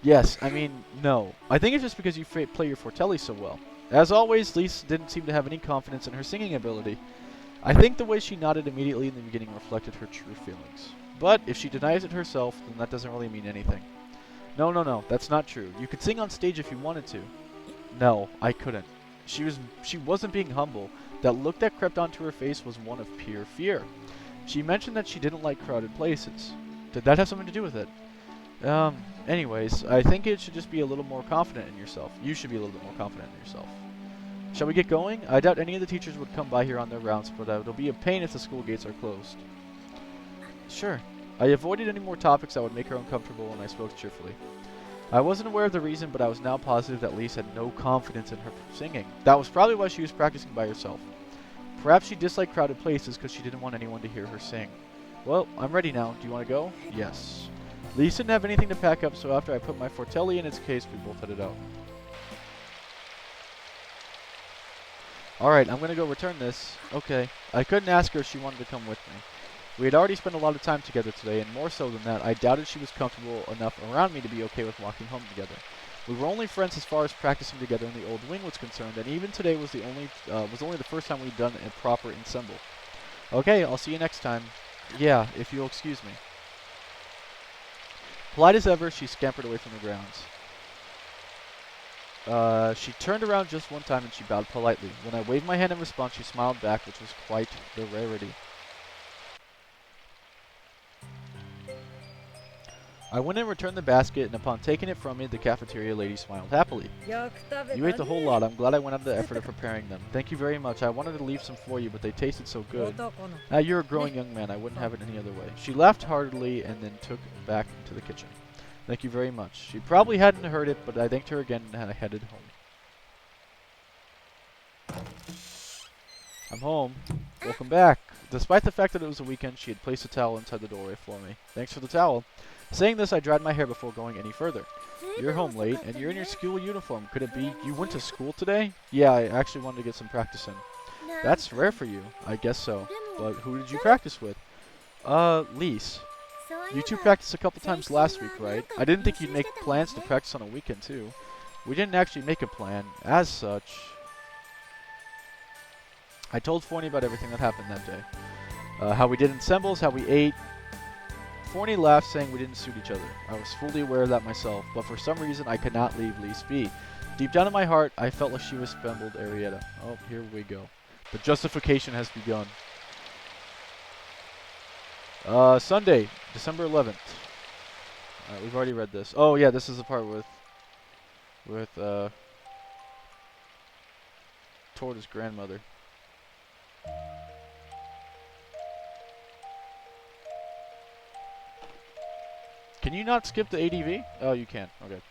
Yes, I mean, no. I think it's just because you play your fortelli so well. As always, Lise didn't seem to have any confidence in her singing ability. I think the way she nodded immediately in the beginning reflected her true feelings. But if she denies it herself, then that doesn't really mean anything. No, that's not true. You could sing on stage if you wanted to. No, I couldn't. She wasn't being humble. That look that crept onto her face was one of pure fear. She mentioned that she didn't like crowded places. Did that have something to do with it? Anyways, I think it should just be a little more confident in yourself. You should be a little bit more confident in yourself. Shall we get going? I doubt any of the teachers would come by here on their rounds, but it'll be a pain if the school gates are closed. Sure. I avoided any more topics that would make her uncomfortable, and I spoke cheerfully. I wasn't aware of the reason, but I was now positive that Lise had no confidence in her singing. That was probably why she was practicing by herself. Perhaps she disliked crowded places because she didn't want anyone to hear her sing. Well, I'm ready now. Do you want to go? Yes. Lise didn't have anything to pack up, so after I put my fortelli in its case, we both headed out. Alright, I'm going to go return this. Okay. I couldn't ask her if she wanted to come with me. We had already spent a lot of time together today, and more so than that, I doubted she was comfortable enough around me to be okay with walking home together. We were only friends as far as practicing together in the old wing was concerned, and even today was only the first time we'd done a proper ensemble. Okay, I'll see you next time. Yeah, if you'll excuse me. Polite as ever, she scampered away from the grounds. She turned around just one time and she bowed politely. When I waved my hand in response, she smiled back, which was quite the rarity. I went and returned the basket, and upon taking it from me, the cafeteria lady smiled happily. You ate the whole lot. I'm glad I went out the effort of preparing them. Thank you very much. I wanted to leave some for you, but they tasted so good. Now you're a growing young man. I wouldn't have it any other way. She laughed heartily and then took back into the kitchen. Thank you very much. She probably hadn't heard it, but I thanked her again and I headed home. I'm home. Welcome back. Despite the fact that it was a weekend, she had placed a towel inside the doorway for me. Thanks for the towel. Saying this, I dried my hair before going any further. You're home late, and you're in your school uniform. Could it be you went to school today? Yeah, I actually wanted to get some practice in. That's rare for you. I guess so. But who did you practice with? Lise. You two practiced a couple times last week, right? I didn't think you'd make plans to practice on a weekend, too. We didn't actually make a plan, as such. I told Forney about everything that happened that day. How we did ensembles, how we ate. Forney laughed, saying we didn't suit each other. I was fully aware of that myself, but for some reason I could not leave Lise be. Deep down in my heart, I felt like she resembled Arietta. Oh, here we go. The justification has begun. Sunday, December 11th. We've already read this. Oh yeah, this is the part with Torta's grandmother. Can you not skip the ADV? Oh, you can. Okay.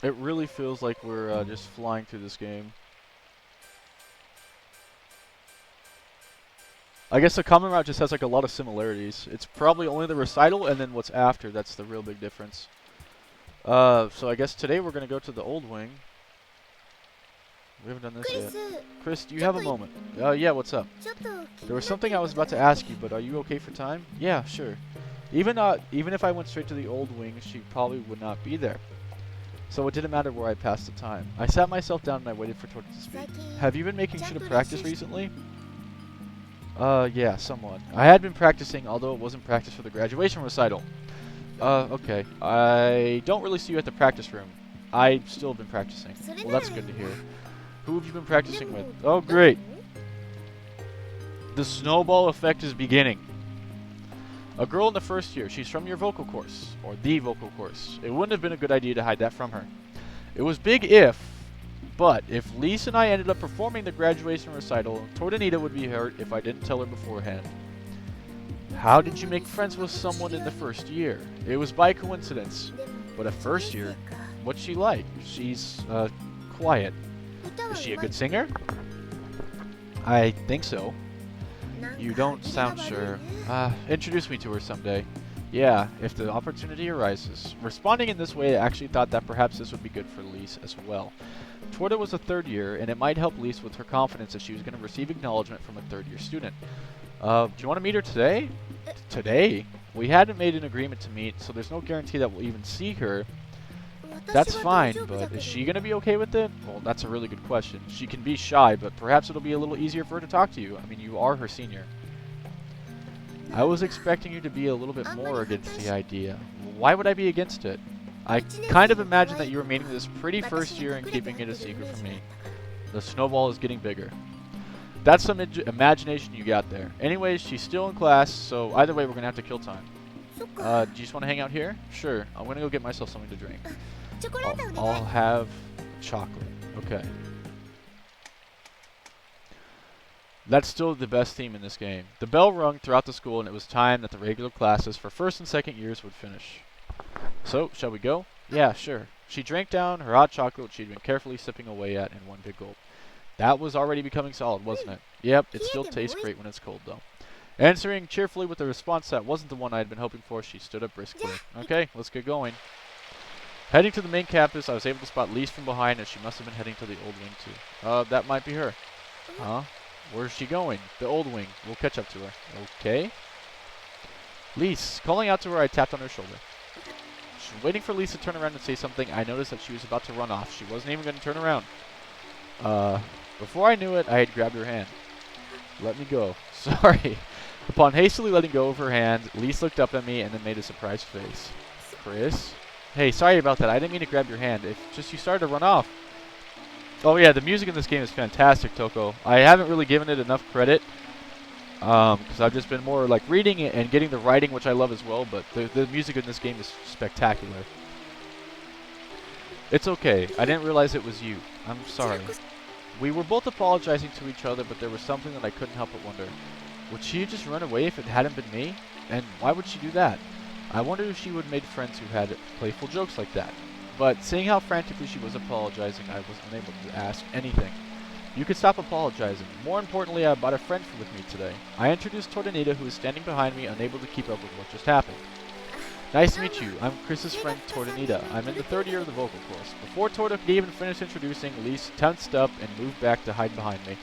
It really feels like we're just flying through this game. I guess the common route just has like a lot of similarities. It's probably only the recital and then what's after that's the real big difference. So I guess today we're gonna go to the old wing. We haven't done this yet. Chris, do you have a moment? Yeah, what's up? There was something I was about to ask you, but are you okay for time? Yeah, sure. Even if I went straight to the old wing, she probably would not be there. So it didn't matter where I passed the time. I sat myself down and I waited for Torta to speak. Have you been making sure to practice recently? Yeah, somewhat. I had been practicing, although it wasn't practice for the graduation recital. Okay. I don't really see you at the practice room. I've still been practicing. Well, that's good to hear. Who have you been practicing with? Oh, great. The snowball effect is beginning. A girl in the first year. She's from your vocal course, or the vocal course. It wouldn't have been a good idea to hide that from her. It was big if, but if Lise and I ended up performing the graduation recital, Torta would be hurt if I didn't tell her beforehand. How did you make friends with someone in the first year? It was by coincidence. But a first year, what's she like? She's, quiet. Is she a good singer? I think so. You don't sound sure. Introduce me to her someday. Yeah, if the opportunity arises. Responding in this way, I actually thought that perhaps this would be good for Lise as well. Torta was a third year, and it might help Lise with her confidence that she was going to receive acknowledgement from a third-year student. Do you want to meet her today? Today? We hadn't made an agreement to meet, so there's no guarantee that we'll even see her. That's fine, but is she going to be okay with it? Well, that's a really good question. She can be shy, but perhaps it'll be a little easier for her to talk to you. I mean, you are her senior. I was expecting you to be a little bit more against the idea. Why would I be against it? I kind of imagined that you were meeting this pretty first year and keeping it a secret from me. The snowball is getting bigger. That's some imagination you got there. Anyways, she's still in class, so either way we're going to have to kill time. Do you just want to hang out here? Sure. I'm going to go get myself something to drink. I'll have chocolate. Okay. That's still the best theme in this game. The bell rung throughout the school, and it was time that the regular classes for first and second years would finish. So, shall we go? Yeah, sure. She drank down her hot chocolate she'd been carefully sipping away at in one big gulp. That was already becoming solid, wasn't it? Yep, it still tastes great when it's cold, though. Answering cheerfully with a response that wasn't the one I had been hoping for, she stood up briskly. Okay, let's get going. Heading to the main campus, I was able to spot Lise from behind, as she must have been heading to the old wing, too. That might be her. Huh? Where's she going? The old wing. We'll catch up to her. Okay. Lise. Calling out to her, I tapped on her shoulder. Waiting for Lise to turn around and say something, I noticed that she was about to run off. She wasn't even going to turn around. Before I knew it, I had grabbed her hand. Let me go. Sorry. Upon hastily letting go of her hand, Lise looked up at me and then made a surprised face. Chris? Hey, sorry about that. I didn't mean to grab your hand. It's just you started to run off. Oh yeah, the music in this game is fantastic, Toko. I haven't really given it enough credit. Because I've just been more like reading it and getting the writing, which I love as well, but the music in this game is spectacular. It's okay. I didn't realize it was you. I'm sorry. We were both apologizing to each other, but there was something that I couldn't help but wonder. Would she just run away if it hadn't been me? And why would she do that? I wondered if she would have made friends who had playful jokes like that. But seeing how frantically she was apologizing, I was unable to ask anything. You could stop apologizing. More importantly, I brought a friend with me today. I introduced Torta, who is standing behind me, unable to keep up with what just happened. Nice to meet you. I'm Chris's friend, Torta. I'm in the third year of the vocal course. Before Torta could even finish introducing, Lise tensed up and moved back to hide behind me.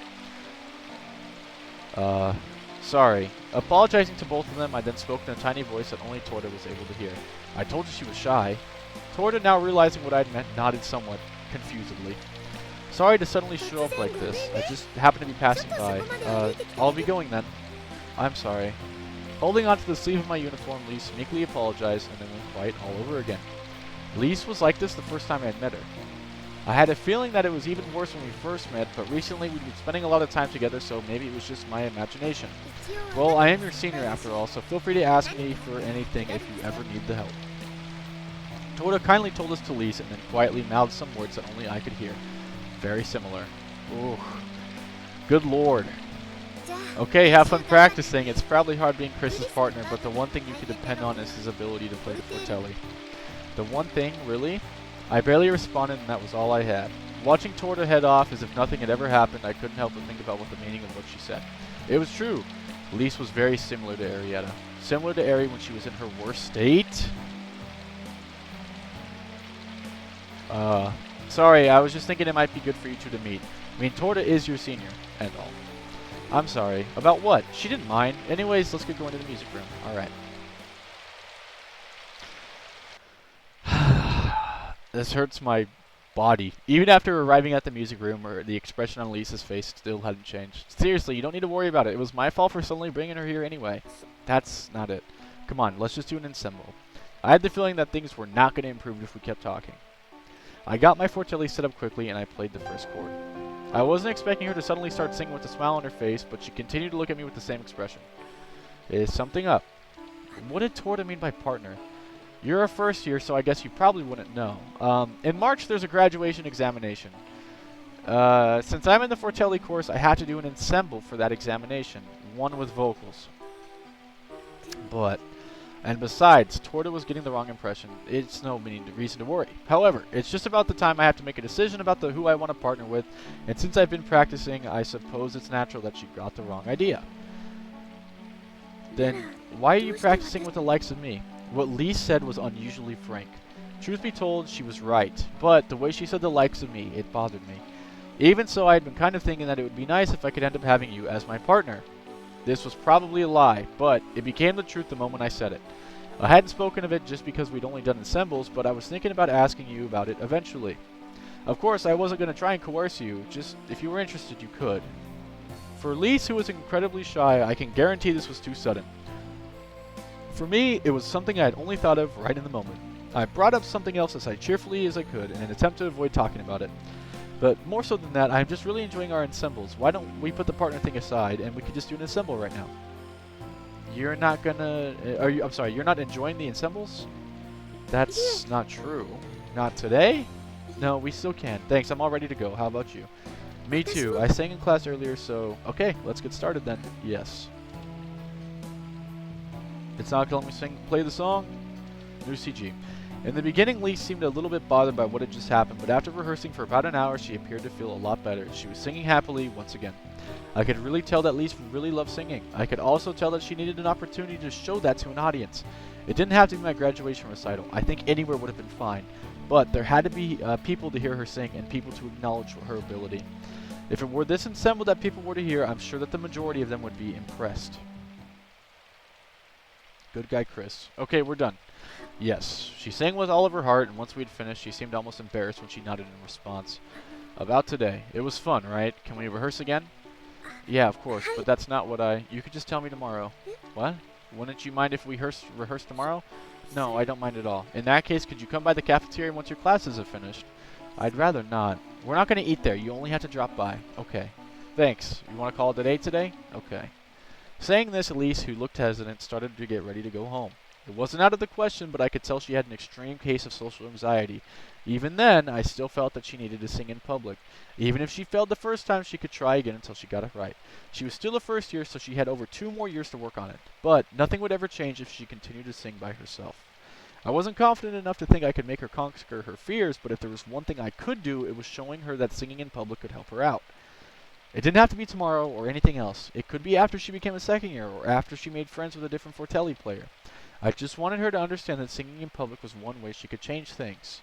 Sorry. Apologizing to both of them, I then spoke in a tiny voice that only Torta was able to hear. I told you she was shy. Torta, now realizing what I'd meant, nodded somewhat confusedly. Sorry to suddenly show up like this. I just happened to be passing by. I'll be going then. I'm sorry. Holding onto the sleeve of my uniform, Lise meekly apologized and then went quiet all over again. Lise was like this the first time I had met her. I had a feeling that it was even worse when we first met, but recently we've been spending a lot of time together, so maybe it was just my imagination. Well, I am your senior after all, so feel free to ask me for anything if you ever need the help. Torta kindly told us to Lise and then quietly mouthed some words that only I could hear. Very similar. Ooh. Good lord. Okay, have fun practicing. It's probably hard being Chris's partner, but the one thing you can depend on is his ability to play the Falciel. The one thing, really? I barely responded, and that was all I had. Watching Torta head off as if nothing had ever happened, I couldn't help but think about what the meaning of what she said. It was true. Lise was very similar to Arietta. Similar to Ari when she was in her worst state. Sorry, I was just thinking it might be good for you two to meet. I mean, Torta is your senior, and all. I'm sorry. About what? She didn't mind. Anyways, let's get going to the music room. Alright. This hurts my body. Even after arriving at the music room, the expression on Lisa's face still hadn't changed. Seriously, you don't need to worry about it. It was my fault for suddenly bringing her here anyway. That's not it. Come on, let's just do an ensemble. I had the feeling that things were not going to improve if we kept talking. I got my Falciel set up quickly, and I played the first chord. I wasn't expecting her to suddenly start singing with a smile on her face, but she continued to look at me with the same expression. Is something up? What did Torta mean by partner? You're a first year, so I guess you probably wouldn't know. In March, there's a graduation examination. Since I'm in the Falciel course, I had to do an ensemble for that examination. One with vocals. And besides, Torta was getting the wrong impression. It's no reason to worry. However, it's just about the time I have to make a decision about who I want to partner with, and since I've been practicing, I suppose it's natural that she got the wrong idea. Then, why are you practicing with the likes of me? What Lise said was unusually frank. Truth be told, she was right, but the way she said the likes of me, it bothered me. Even so, I had been kind of thinking that it would be nice if I could end up having you as my partner. This was probably a lie, but it became the truth the moment I said it. I hadn't spoken of it just because we'd only done ensembles, but I was thinking about asking you about it eventually. Of course, I wasn't going to try and coerce you, just if you were interested, you could. For Lise, who was incredibly shy, I can guarantee this was too sudden. For me, it was something I had only thought of right in the moment. I brought up something else as cheerfully as I could in an attempt to avoid talking about it. But more so than that, I'm just really enjoying our ensembles. Why don't we put the partner thing aside and we could just do an ensemble right now? You're not gonna... I'm sorry, you're not enjoying the ensembles? That's not true. Not today? No, we still can. Thanks, I'm all ready to go. How about you? Me too. I sang in class earlier, so... Okay, let's get started then. Yes. It's not gonna let me play the song? New CG. In the beginning, Lise seemed a little bit bothered by what had just happened, but after rehearsing for about an hour, she appeared to feel a lot better. She was singing happily once again. I could really tell that Lise really loved singing. I could also tell that she needed an opportunity to show that to an audience. It didn't have to be my graduation recital. I think anywhere would have been fine. But there had to be people to hear her sing and people to acknowledge her ability. If it were this ensemble that people were to hear, I'm sure that the majority of them would be impressed. Good guy, Chris. Okay, we're done. Yes, she sang with all of her heart, and once we had finished, she seemed almost embarrassed when she nodded in response. About today. It was fun, right? Can we rehearse again? Yeah, of course, but that's not what you could just tell me tomorrow. What? Wouldn't you mind if we rehearse tomorrow? No, I don't mind at all. In that case, could you come by the cafeteria once your classes have finished? I'd rather not. We're not going to eat there. You only have to drop by. Okay. Thanks. You want to call it a day today? Okay. Saying this, Lise, who looked hesitant, started to get ready to go home. It wasn't out of the question, but I could tell she had an extreme case of social anxiety. Even then, I still felt that she needed to sing in public. Even if she failed the first time, she could try again until she got it right. She was still a first year, so she had over 2 more years to work on it. But nothing would ever change if she continued to sing by herself. I wasn't confident enough to think I could make her conquer her fears, but if there was one thing I could do, it was showing her that singing in public could help her out. It didn't have to be tomorrow or anything else. It could be after she became a second year or after she made friends with a different Falciel player. I just wanted her to understand that singing in public was one way she could change things.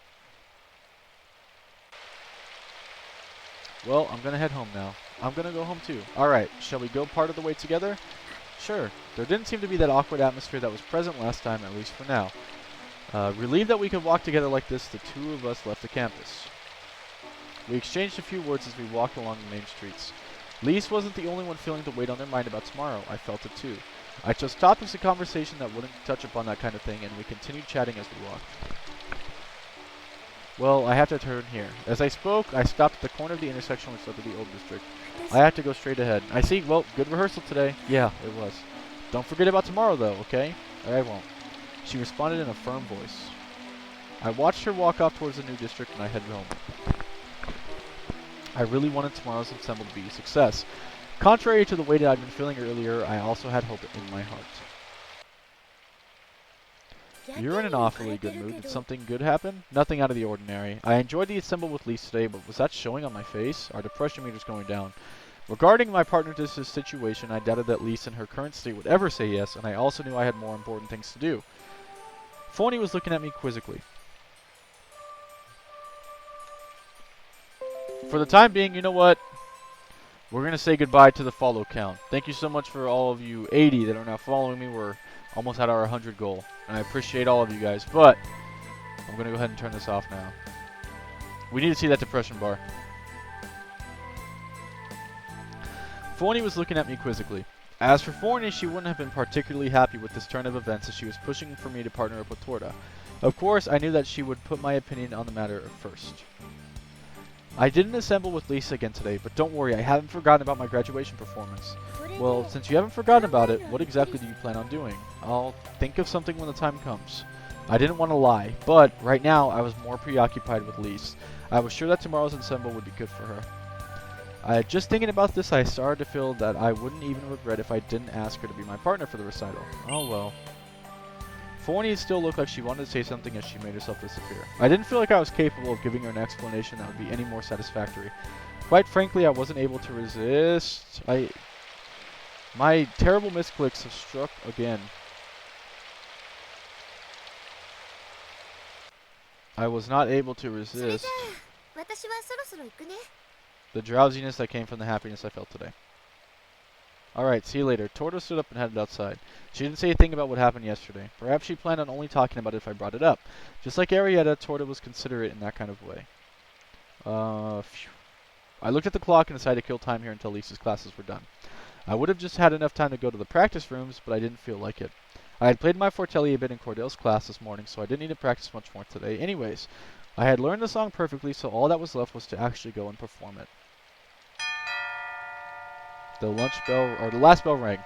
Well, I'm going to head home now. I'm going to go home too. Alright, shall we go part of the way together? Sure. There didn't seem to be that awkward atmosphere that was present last time, at least for now. Relieved that we could walk together like this, the two of us left the campus. We exchanged a few words as we walked along the main streets. Lise wasn't the only one feeling the weight on their mind about tomorrow. I felt it too. I chose topics of conversation that wouldn't touch upon that kind of thing, and we continued chatting as we walked. Well, I have to turn here. As I spoke, I stopped at the corner of the intersection which led to the old district. I have to go straight ahead. I see. Well, good rehearsal today. Yeah, it was. Don't forget about tomorrow, though, okay? I won't. She responded in a firm voice. I watched her walk off towards the new district, and I headed home. I really wanted tomorrow's ensemble to be a success. Contrary to the way that I'd been feeling earlier, I also had hope in my heart. You're in an awfully good mood. Did something good happen? Nothing out of the ordinary. I enjoyed the ensemble with Lise today, but was that showing on my face? Our depression meter's going down. Regarding my partner's situation, I doubted that Lise in her current state would ever say yes, and I also knew I had more important things to do. Phony was looking at me quizzically. For the time being, you know what? We're going to say goodbye to the follow count. Thank you so much for all of you 80 that are now following me. We're almost at our 100 goal. And I appreciate all of you guys. But I'm going to go ahead and turn this off now. We need to see that depression bar. Phony was looking at me quizzically. As for Phony, she wouldn't have been particularly happy with this turn of events as she was pushing for me to partner up with Torta. Of course, I knew that she would put my opinion on the matter first. I didn't assemble with Lisa again today, but don't worry, I haven't forgotten about my graduation performance. Well, since you haven't forgotten about it, what exactly do you plan on doing? I'll think of something when the time comes. I didn't want to lie, but right now I was more preoccupied with Lise. I was sure that tomorrow's ensemble would be good for her. Just thinking about this, I started to feel that I wouldn't even regret if I didn't ask her to be my partner for the recital. Oh well. Phony still looked like she wanted to say something as she made herself disappear. I didn't feel like I was capable of giving her an explanation that would be any more satisfactory. Quite frankly, I wasn't able to resist. My terrible misclicks have struck again. I was not able to resist the drowsiness that came from the happiness I felt today. Alright, see you later. Torta stood up and headed outside. She didn't say a thing about what happened yesterday. Perhaps she planned on only talking about it if I brought it up. Just like Arietta, Torta was considerate in that kind of way. Phew. I looked at the clock and decided to kill time here until Lisa's classes were done. I would have just had enough time to go to the practice rooms, but I didn't feel like it. I had played my Falciel a bit in Cordell's class this morning, so I didn't need to practice much more today. Anyways, I had learned the song perfectly, so all that was left was to actually go and perform it. The last bell rang.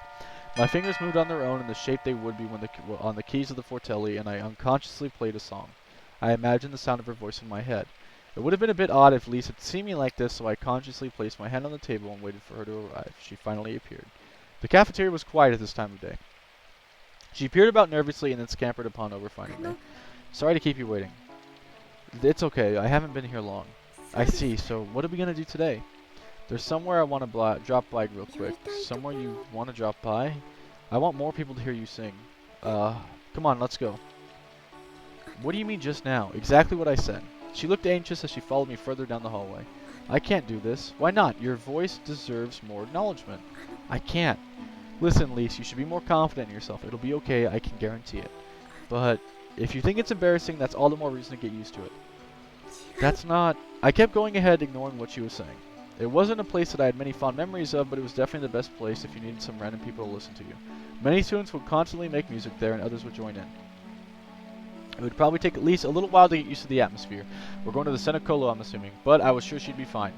My fingers moved on their own in the shape they would be when on the keys of the Falciel, and I unconsciously played a song. I imagined the sound of her voice in my head. It would have been a bit odd if Lise had seen me like this, so I consciously placed my hand on the table and waited for her to arrive. She finally appeared. The cafeteria was quiet at this time of day. She peered about nervously and then scampered upon over finding me. Sorry to keep you waiting. It's okay, I haven't been here long. I see, so what are we going to do today? There's somewhere I want to drop by real quick. Somewhere you want to drop by? I want more people to hear you sing. Come on, let's go. What do you mean just now? Exactly what I said. She looked anxious as she followed me further down the hallway. I can't do this. Why not? Your voice deserves more acknowledgement. I can't. Listen, Lise, you should be more confident in yourself. It'll be okay, I can guarantee it. But if you think it's embarrassing, that's all the more reason to get used to it. That's not... I kept going ahead, ignoring what she was saying. It wasn't a place that I had many fond memories of, but it was definitely the best place if you needed some random people to listen to you. Many students would constantly make music there, and others would join in. It would probably take at least a little while to get used to the atmosphere. We're going to the Senecolo, I'm assuming, but I was sure she'd be fine.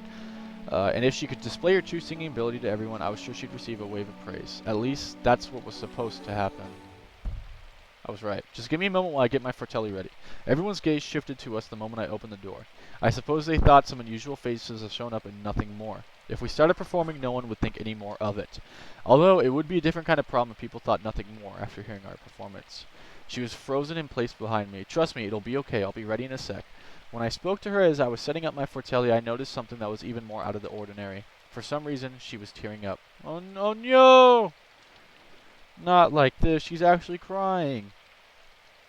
And if she could display her true singing ability to everyone, I was sure she'd receive a wave of praise. At least, that's what was supposed to happen. I was right. Just give me a moment while I get my Falciel ready. Everyone's gaze shifted to us the moment I opened the door. I suppose they thought some unusual faces have shown up and nothing more. If we started performing, no one would think any more of it. Although, it would be a different kind of problem if people thought nothing more after hearing our performance. She was frozen in place behind me. Trust me, it'll be okay. I'll be ready in a sec. When I spoke to her as I was setting up my Falciel, I noticed something that was even more out of the ordinary. For some reason, she was tearing up. Oh no! Not like this. She's actually crying.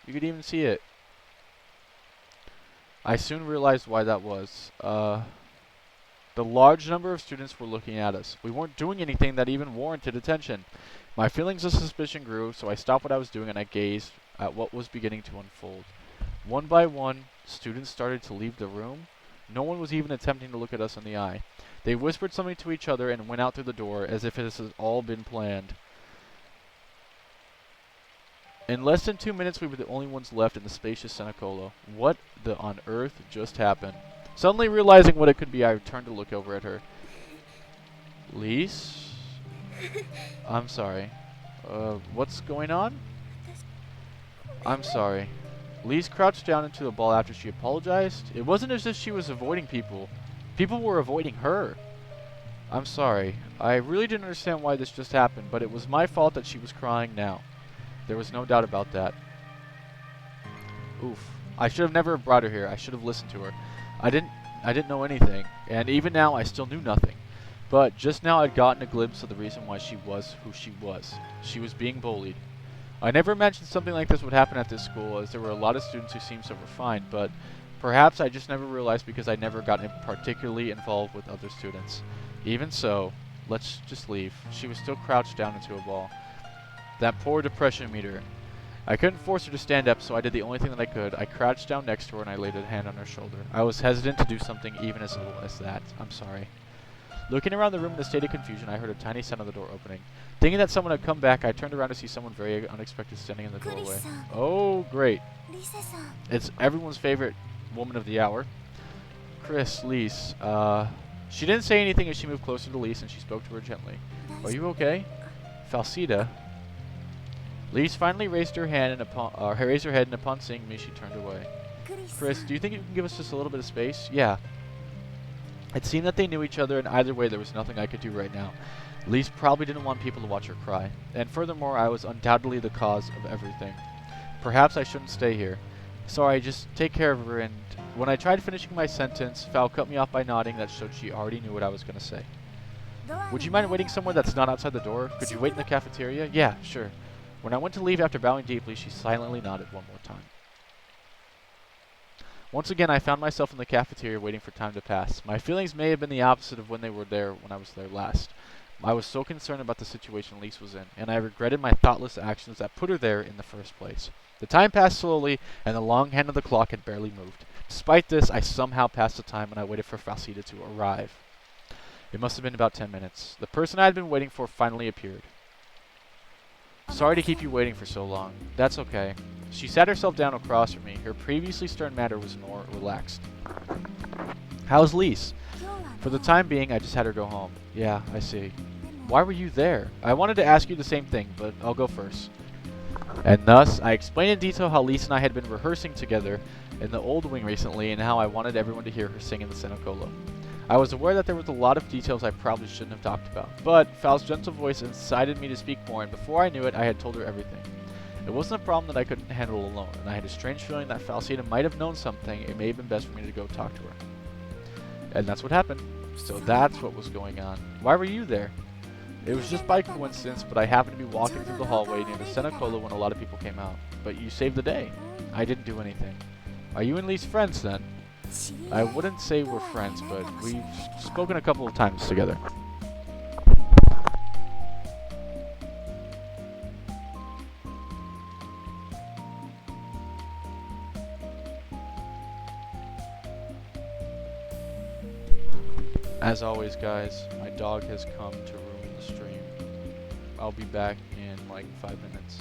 You could even see it. I soon realized why that was. The large number of students were looking at us. We weren't doing anything that even warranted attention. My feelings of suspicion grew, so I stopped what I was doing and I gazed at what was beginning to unfold. One by one, students started to leave the room. No one was even attempting to look at us in the eye. They whispered something to each other and went out through the door as if this had all been planned. In less than 2 minutes, we were the only ones left in the spacious Senecolo. What on earth just happened? Suddenly realizing what it could be, I turned to look over at her. Lise? I'm sorry. What's going on? I'm sorry. Lise crouched down into the ball after she apologized. It wasn't as if she was avoiding people. People were avoiding her. I'm sorry. I really didn't understand why this just happened, but it was my fault that she was crying now. There was no doubt about that. Oof. I should have never brought her here. I should have listened to her. I didn't know anything, and even now I still knew nothing. But just now I'd gotten a glimpse of the reason why she was who she was. She was being bullied. I never imagined something like this would happen at this school, as there were a lot of students who seemed so refined, but perhaps I just never realized because I never got particularly involved with other students. Even so, let's just leave. She was still crouched down into a ball. That poor depression meter. I couldn't force her to stand up, so I did the only thing that I could. I crouched down next to her and I laid a hand on her shoulder. I was hesitant to do something even as little as that. I'm sorry. Looking around the room in a state of confusion, I heard a tiny sound of the door opening. Thinking that someone had come back, I turned around to see someone very unexpected standing in the doorway. Oh, great. It's everyone's favorite woman of the hour. Lise. She didn't say anything as she moved closer to Lise and she spoke to her gently. Are you okay? Falcida. Lise finally raised her head and upon seeing me, she turned away. Chris, do you think you can give us just a little bit of space? Yeah. It seemed that they knew each other, and either way, there was nothing I could do right now. Lise probably didn't want people to watch her cry. And furthermore, I was undoubtedly the cause of everything. Perhaps I shouldn't stay here. Sorry, just take care of her, and when I tried finishing my sentence, Fal cut me off by nodding that showed she already knew what I was going to say. Would you mind waiting somewhere that's not outside the door? Could you wait in the cafeteria? Yeah, sure. When I went to leave after bowing deeply, she silently nodded one more time. Once again, I found myself in the cafeteria waiting for time to pass. My feelings may have been the opposite of when I was there last. I was so concerned about the situation Lise was in, and I regretted my thoughtless actions that put her there in the first place. The time passed slowly, and the long hand of the clock had barely moved. Despite this, I somehow passed the time, and I waited for Falcida to arrive. It must have been about 10 minutes. The person I had been waiting for finally appeared. Sorry to keep you waiting for so long. That's okay. She sat herself down across from me. Her previously stern manner was more relaxed. How's Lise? For the time being, I just had her go home. Yeah, I see. Why were you there? I wanted to ask you the same thing, but I'll go first. And thus, I explained in detail how Lise and I had been rehearsing together in the old wing recently and how I wanted everyone to hear her sing in the Senecolo. I was aware that there was a lot of details I probably shouldn't have talked about, but Fal's gentle voice incited me to speak more, and before I knew it, I had told her everything. It wasn't a problem that I couldn't handle alone, and I had a strange feeling that Falcida might have known something. It may have been best for me to go talk to her. And that's what happened. So that's what was going on. Why were you there? It was just by coincidence, but I happened to be walking through the hallway near the Senecolo when a lot of people came out. But you saved the day. I didn't do anything. Are you and Lise friends then? I wouldn't say we're friends, but we've spoken a couple of times together. As always, guys, my dog has come to ruin the stream. I'll be back in like 5 minutes.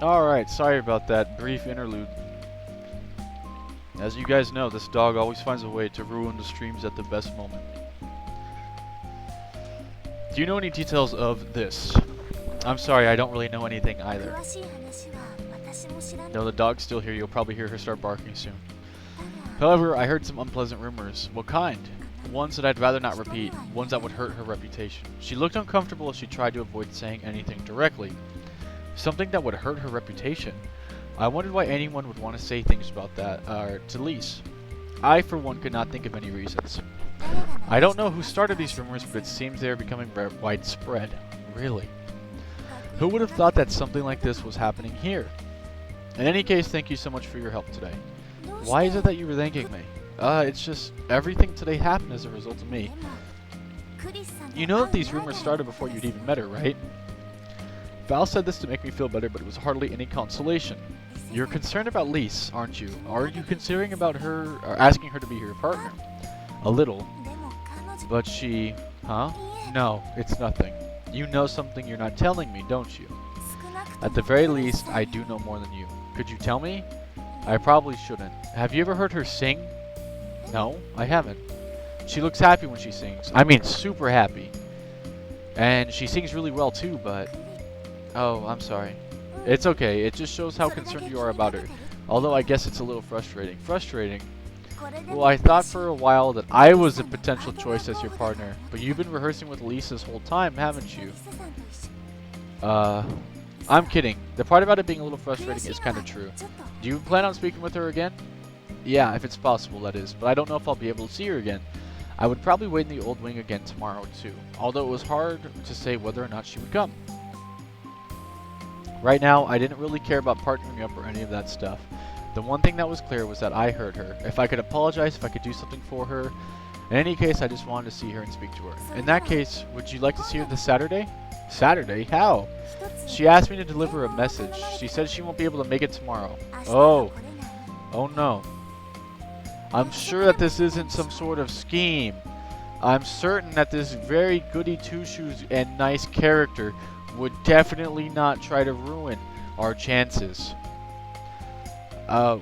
Alright, sorry about that brief interlude. As you guys know, this dog always finds a way to ruin the streams at the best moment. Do you know any details of this? I'm sorry, I don't really know anything either. No, the dog's still here. You'll probably hear her start barking soon. However, I heard some unpleasant rumors. What kind? Ones that I'd rather not repeat. Ones that would hurt her reputation. She looked uncomfortable as she tried to avoid saying anything directly. Something that would hurt her reputation. I wondered why anyone would want to say things about that to Lise. I, for one, could not think of any reasons. I don't know who started these rumors, but it seems they are becoming widespread. Really? Who would have thought that something like this was happening here? In any case, thank you so much for your help today. Why is it that you were thanking me? It's just everything today happened as a result of me. You know that these rumors started before you'd even met her, right? Val said this to make me feel better, but it was hardly any consolation. You're concerned about Lise, aren't you? Are you considering about her, or asking her to be your partner? A little. But she... Huh? No, it's nothing. You know something you're not telling me, don't you? At the very least, I do know more than you. Could you tell me? I probably shouldn't. Have you ever heard her sing? No, I haven't. She looks happy when she sings. I mean, super happy. And she sings really well too, but... Oh, I'm sorry. It's okay. It just shows how concerned you are about her. Although I guess it's a little frustrating. Frustrating? Well, I thought for a while that I was a potential choice as your partner. But you've been rehearsing with Lise this whole time, haven't you? I'm kidding. The part about it being a little frustrating is kind of true. Do you plan on speaking with her again? Yeah, if it's possible, that is. But I don't know if I'll be able to see her again. I would probably wait in the old wing again tomorrow, too. Although it was hard to say whether or not she would come. Right now, I didn't really care about partnering up or any of that stuff. The one thing that was clear was that I hurt her. If I could apologize, if I could do something for her. In any case, I just wanted to see her and speak to her. In that case, would you like to see her this Saturday? Saturday? How? She asked me to deliver a message. She said she won't be able to make it tomorrow. Oh. Oh no. I'm sure that this isn't some sort of scheme. I'm certain that this very goody two-shoes and nice character would definitely not try to ruin our chances.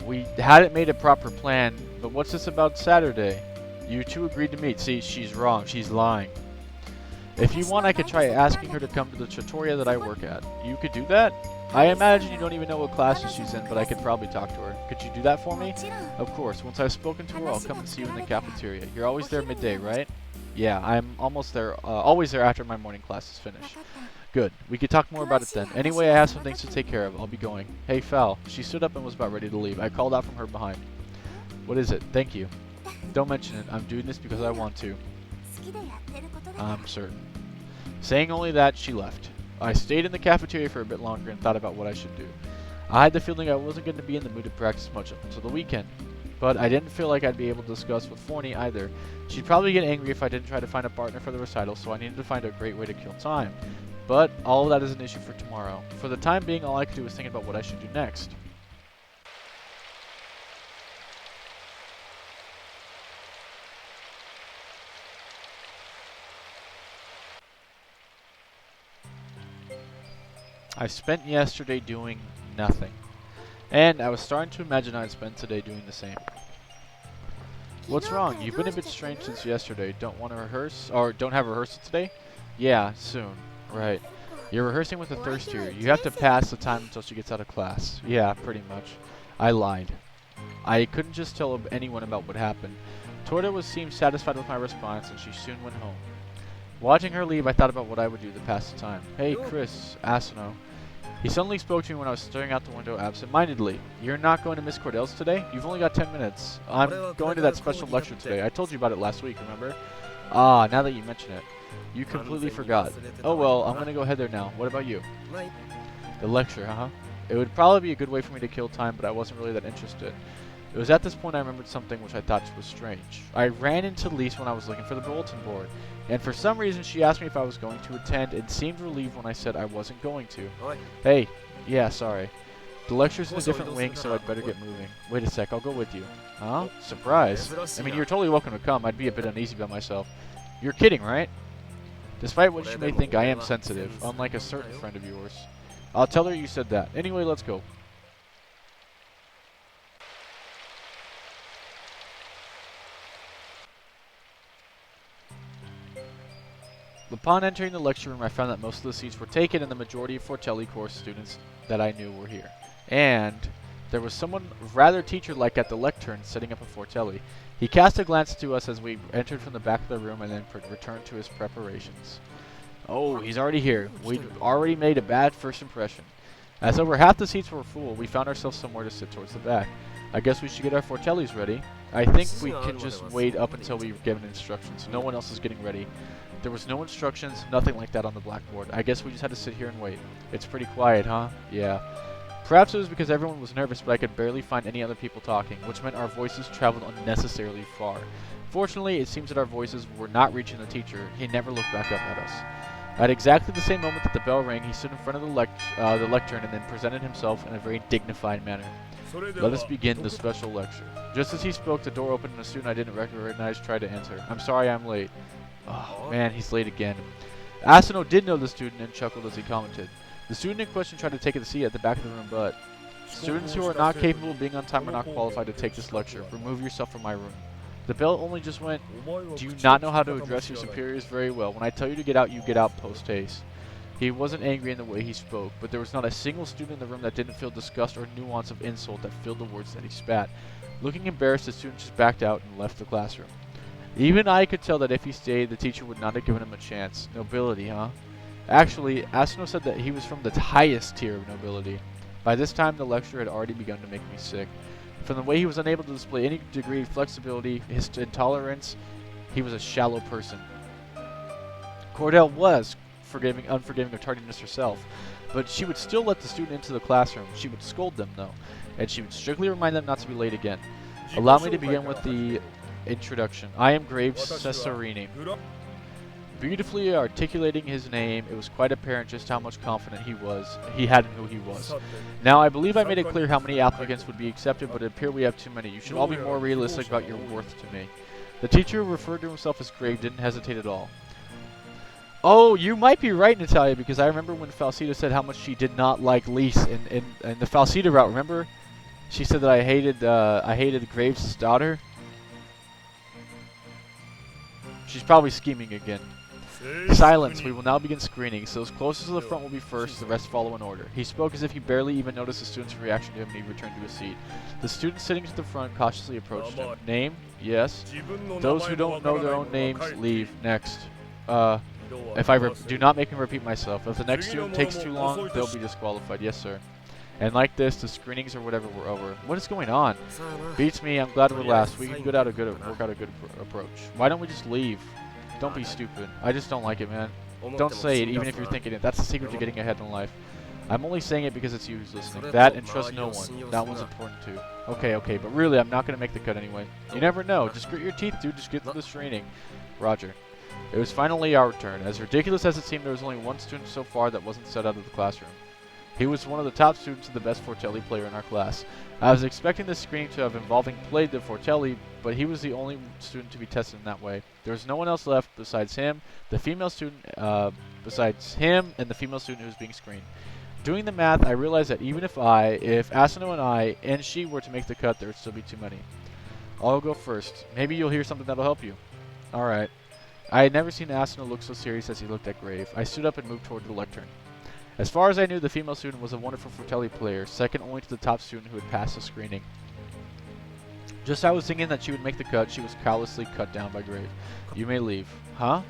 We hadn't made a proper plan, but what's this about Saturday? You two agreed to meet. See, she's wrong. She's lying. If you want, I could try asking her to come to the trattoria that I work at. You could do that? I imagine you don't even know what classes she's in, but I could probably talk to her. Could you do that for me? Of course. Once I've spoken to her, I'll come and see you in the cafeteria. You're always there midday, right? Yeah, I'm almost there, always there after my morning classes finish. Good. We could talk more about it then. Anyway, I have some things to take care of. I'll be going. Hey, Fal. She stood up and was about ready to leave. I called out from her behind. What is it? Thank you. Don't mention it. I'm doing this because I want to. I'm certain. Saying only that, she left. I stayed in the cafeteria for a bit longer and thought about what I should do. I had the feeling I wasn't going to be in the mood to practice much up until the weekend. But I didn't feel like I'd be able to discuss with Forney either. She'd probably get angry if I didn't try to find a partner for the recital, so I needed to find a great way to kill time. But all of that is an issue for tomorrow. For the time being, all I could do was think about what I should do next. I spent yesterday doing nothing. And I was starting to imagine I'd spend today doing the same. What's wrong? You've been a bit strange since yesterday. Don't want to rehearse? Or don't have rehearsal today? Yeah, soon. Right. You're rehearsing with a thirstier. You have to pass the time until she gets out of class. Yeah, pretty much. I lied. I couldn't just tell anyone about what happened. Torta seemed satisfied with my response, and she soon went home. Watching her leave, I thought about what I would do to pass the time. Hey, Chris, Asano. He suddenly spoke to me when I was staring out the window absent-mindedly. You're not going to Miss Cordell's today? You've only got 10 minutes. I'm going to that special lecture today. I told you about it last week, remember? Ah, now that you mention it. You completely forgot. Oh well, I'm going to go head there now. What about you? The lecture, huh? It would probably be a good way for me to kill time, but I wasn't really that interested. It was at this point I remembered something which I thought was strange. I ran into Lise when I was looking for the bulletin board, and for some reason she asked me if I was going to attend and seemed relieved when I said I wasn't going to. Hey, yeah, sorry. The lecture's in a different wing, so I'd better get moving. Wait a sec, I'll go with you. Huh? Surprise. I mean, you're totally welcome to come. I'd be a bit uneasy by myself. You're kidding, right? Despite what you may think, I am sensitive, unlike a certain friend of yours. I'll tell her you said that. Anyway, let's go. Upon entering the lecture room, I found that most of the seats were taken and the majority of Falciel course students that I knew were here. And there was someone rather teacher-like at the lectern setting up a Falciel. He cast a glance to us as we entered from the back of the room and then returned to his preparations. Oh, he's already here. We'd already made a bad first impression. As over half the seats were full, we found ourselves somewhere to sit towards the back. I guess we should get our Falciels ready. I think we can just wait up until we've given instructions. No one else is getting ready. There was no instructions, nothing like that on the blackboard. I guess we just had to sit here and wait. It's pretty quiet, huh? Yeah. Perhaps it was because everyone was nervous, but I could barely find any other people talking, which meant our voices traveled unnecessarily far. Fortunately, it seems that our voices were not reaching the teacher. He never looked back up at us. At exactly the same moment that the bell rang, he stood in front of the lectern and then presented himself in a very dignified manner. Let us begin the special lecture. Just as he spoke, the door opened and a student I didn't recognize tried to enter. I'm sorry I'm late. Oh, man, he's late again. Asano did know the student and chuckled as he commented. The student in question tried to take a seat at the back of the room, but students who are not capable of being on time are not qualified to take this lecture. Remove yourself from my room. The bell only just went. Do you not know how to address your superiors very well? When I tell you to get out, you get out post-haste. He wasn't angry in the way he spoke, but there was not a single student in the room that didn't feel disgust or nuance of insult that filled the words that he spat. Looking embarrassed, the student just backed out and left the classroom. Even I could tell that if he stayed, the teacher would not have given him a chance. Nobility, huh? Actually, Asano said that he was from the highest tier of nobility. By this time, the lecture had already begun to make me sick. From the way he was unable to display any degree of flexibility, his intolerance, he was a shallow person. Cordell was unforgiving of tardiness herself, but she would still let the student into the classroom. She would scold them, though, and she would strictly remind them not to be late again. Allow me to begin with the introduction. I am Graves Cesarini. Beautifully articulating his name, it was quite apparent just how much confidence he had in who he was. Now, I believe I made it clear how many applicants would be accepted, but it appears we have too many. You should all be more realistic about your worth to me. The teacher, who referred to himself as Grave, didn't hesitate at all. Oh, you might be right, Natalia, because I remember when Falcita said how much she did not like Lise in the Falcita route. Remember? She said that I hated Graves' daughter. She's probably scheming again. Silence. We will now begin screening. So those closest to the front will be first, the rest follow in order. He spoke as if he barely even noticed the student's reaction to him, and he returned to his seat. The student sitting to the front cautiously approached him. Name? Yes. Those who don't know their own names, leave. Next. If I do not make him repeat myself. If the next student takes too long, they'll be disqualified. Yes, sir. And like this, the screenings or whatever were over. What is going on? Beats me. I'm glad we're last. We can work out a good approach. Why don't we just leave? Don't be stupid. I just don't like it, man. Don't say it, even if you're thinking it. That's the secret to getting ahead in life. I'm only saying it because it's you who's listening. That and trust no one. That one's important too. Okay, but really, I'm not going to make the cut anyway. You never know. Just grit your teeth, dude. Just get through this training. Roger. It was finally our turn. As ridiculous as it seemed, there was only one student so far that wasn't set out of the classroom. He was one of the top students and the best Falciel player in our class. I was expecting this screening to have involving played the Falciel, but he was the only student to be tested in that way. There was no one else left besides him, the female student, and the female student who was being screened. Doing the math, I realized that even if Asano and I, and she were to make the cut, there would still be too many. I'll go first. Maybe you'll hear something that'll help you. Alright. I had never seen Asano look so serious as he looked at Grave. I stood up and moved toward the lectern. As far as I knew, the female student was a wonderful Falciel player, second only to the top student who had passed the screening. Just as I was thinking that she would make the cut, she was callously cut down by Grave. You may leave. Huh?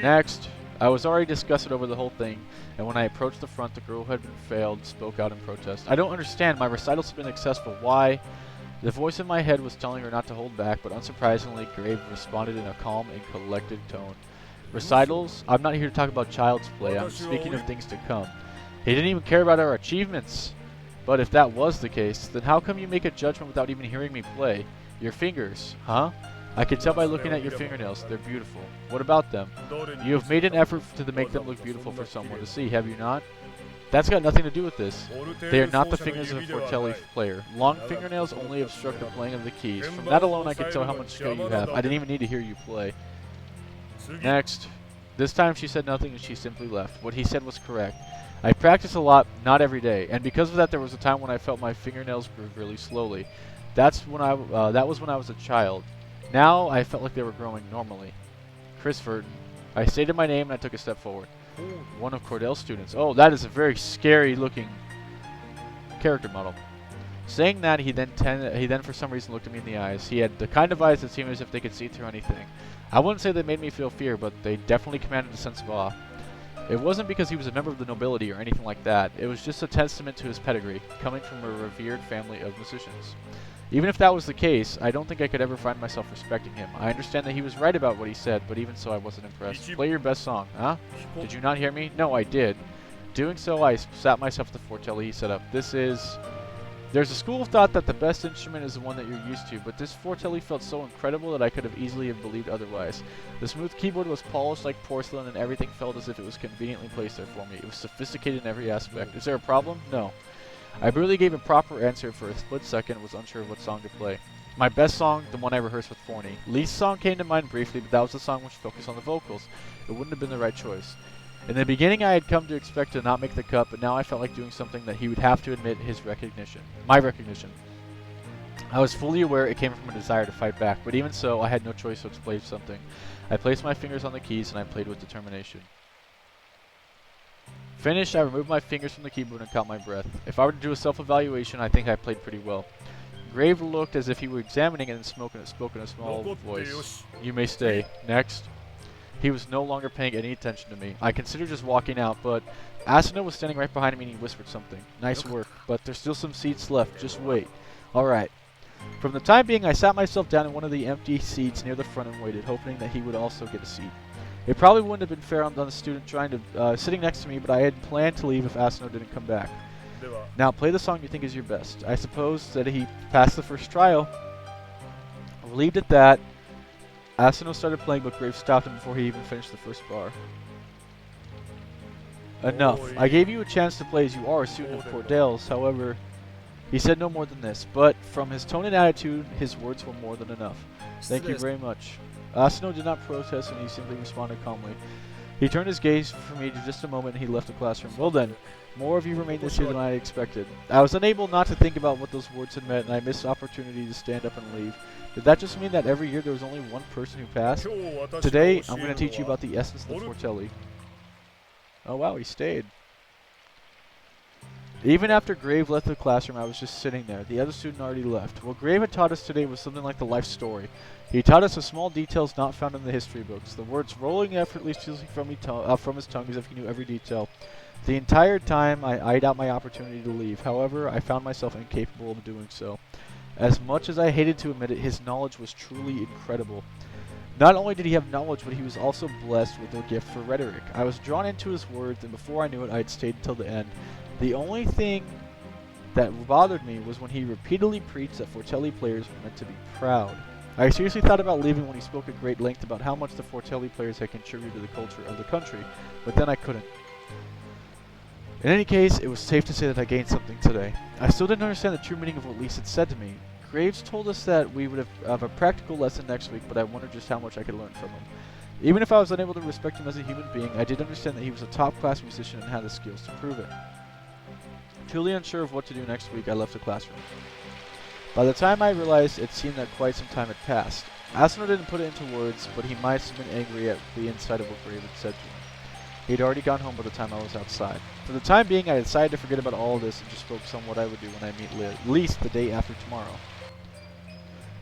Next. I was already disgusted over the whole thing, and when I approached the front, the girl who had been failed spoke out in protest. I don't understand. My recitals have been successful. Why? The voice in my head was telling her not to hold back, but unsurprisingly, Grave responded in a calm and collected tone. Recitals? I'm not here to talk about child's play. I'm speaking of things to come. He didn't even care about our achievements. But if that was the case, then how come you make a judgment without even hearing me play? Your fingers, huh? I can tell by looking at your fingernails. They're beautiful. What about them? You have made an effort to make them look beautiful for someone to see, have you not? That's got nothing to do with this. They are not the fingers of a Falciel player. Long fingernails only obstruct the playing of the keys. From that alone, I can tell how much skill you have. I didn't even need to hear you play. Next. This time she said nothing and she simply left. What he said was correct. I practiced a lot, not every day, and because of that there was a time when I felt my fingernails grew really slowly. That was when I was a child. Now I felt like they were growing normally. Chris Verton. I stated my name and I took a step forward. One of Cordell's students. Oh, that is a very scary looking character model. Saying that, he then for some reason looked at me in the eyes. He had the kind of eyes that seemed as if they could see through anything. I wouldn't say they made me feel fear, but they definitely commanded a sense of awe. It wasn't because he was a member of the nobility or anything like that. It was just a testament to his pedigree, coming from a revered family of musicians. Even if that was the case, I don't think I could ever find myself respecting him. I understand that he was right about what he said, but even so I wasn't impressed. Play your best song, huh? Did you not hear me? No, I did. Doing so, I sat myself to the fortelli he set up. There's a school of thought that the best instrument is the one that you're used to, but this fortelli felt so incredible that I could have easily have believed otherwise. The smooth keyboard was polished like porcelain and everything felt as if it was conveniently placed there for me. It was sophisticated in every aspect. Is there a problem? No. I barely gave a proper answer for a split second and was unsure of what song to play. My best song, the one I rehearsed with Forney. Lise's song came to mind briefly, but that was the song which focused on the vocals. It wouldn't have been the right choice. In the beginning, I had come to expect to not make the cut, but now I felt like doing something that he would have to admit my recognition. I was fully aware it came from a desire to fight back, but even so, I had no choice to explain something. I placed my fingers on the keys and I played with determination. Finished, I removed my fingers from the keyboard and caught my breath. If I were to do a self-evaluation, I think I played pretty well. Grave looked as if he were examining it and spoke in a small voice. You may stay. Next. He was no longer paying any attention to me. I considered just walking out, but Asuna was standing right behind me and he whispered something. Nice work, but there's still some seats left. Just wait. Alright. From the time being, I sat myself down in one of the empty seats near the front and waited, hoping that he would also get a seat. It probably wouldn't have been fair on the student sitting next to me, but I had planned to leave if Asuna didn't come back. Now, play the song you think is your best. I suppose that he passed the first trial. Relieved at that, Asuna started playing, but Graves stopped him before he even finished the first bar. Enough. I gave you a chance to play as you are a student of Cordell's, however, he said no more than this, but from his tone and attitude, his words were more than enough. Thank you very much. Asuna did not protest and he simply responded calmly. He turned his gaze from me for just a moment and he left the classroom. Well then, more of you remained this year than I expected. I was unable not to think about what those words had meant and I missed the opportunity to stand up and leave. Did that just mean that every year there was only one person who passed? Today, I'm going to teach you about the essence of the fortelli. Oh wow, he stayed. Even after Grave left the classroom, I was just sitting there. The other student already left. What Grave had taught us today was something like the life story. He taught us the small details not found in the history books. The words rolling effortlessly from his tongue as if he knew every detail. The entire time, I eyed out my opportunity to leave. However, I found myself incapable of doing so. As much as I hated to admit it, his knowledge was truly incredible. Not only did he have knowledge, but he was also blessed with a gift for rhetoric. I was drawn into his words, and before I knew it, I had stayed until the end. The only thing that bothered me was when he repeatedly preached that fortelli players were meant to be proud. I seriously thought about leaving when he spoke at great length about how much the fortelli players had contributed to the culture of the country, but then I couldn't. In any case, it was safe to say that I gained something today. I still didn't understand the true meaning of what Lise had said to me. Graves told us that we would have a practical lesson next week, but I wondered just how much I could learn from him. Even if I was unable to respect him as a human being, I did understand that he was a top-class musician and had the skills to prove it. Truly unsure of what to do next week, I left the classroom. By the time I realized, it seemed that quite some time had passed. Asuna didn't put it into words, but he might have been angry at the inside of what Grave had said to him. He'd already gone home by the time I was outside. For the time being, I decided to forget about all of this and just focus on what I would do when I meet Lise the day after tomorrow.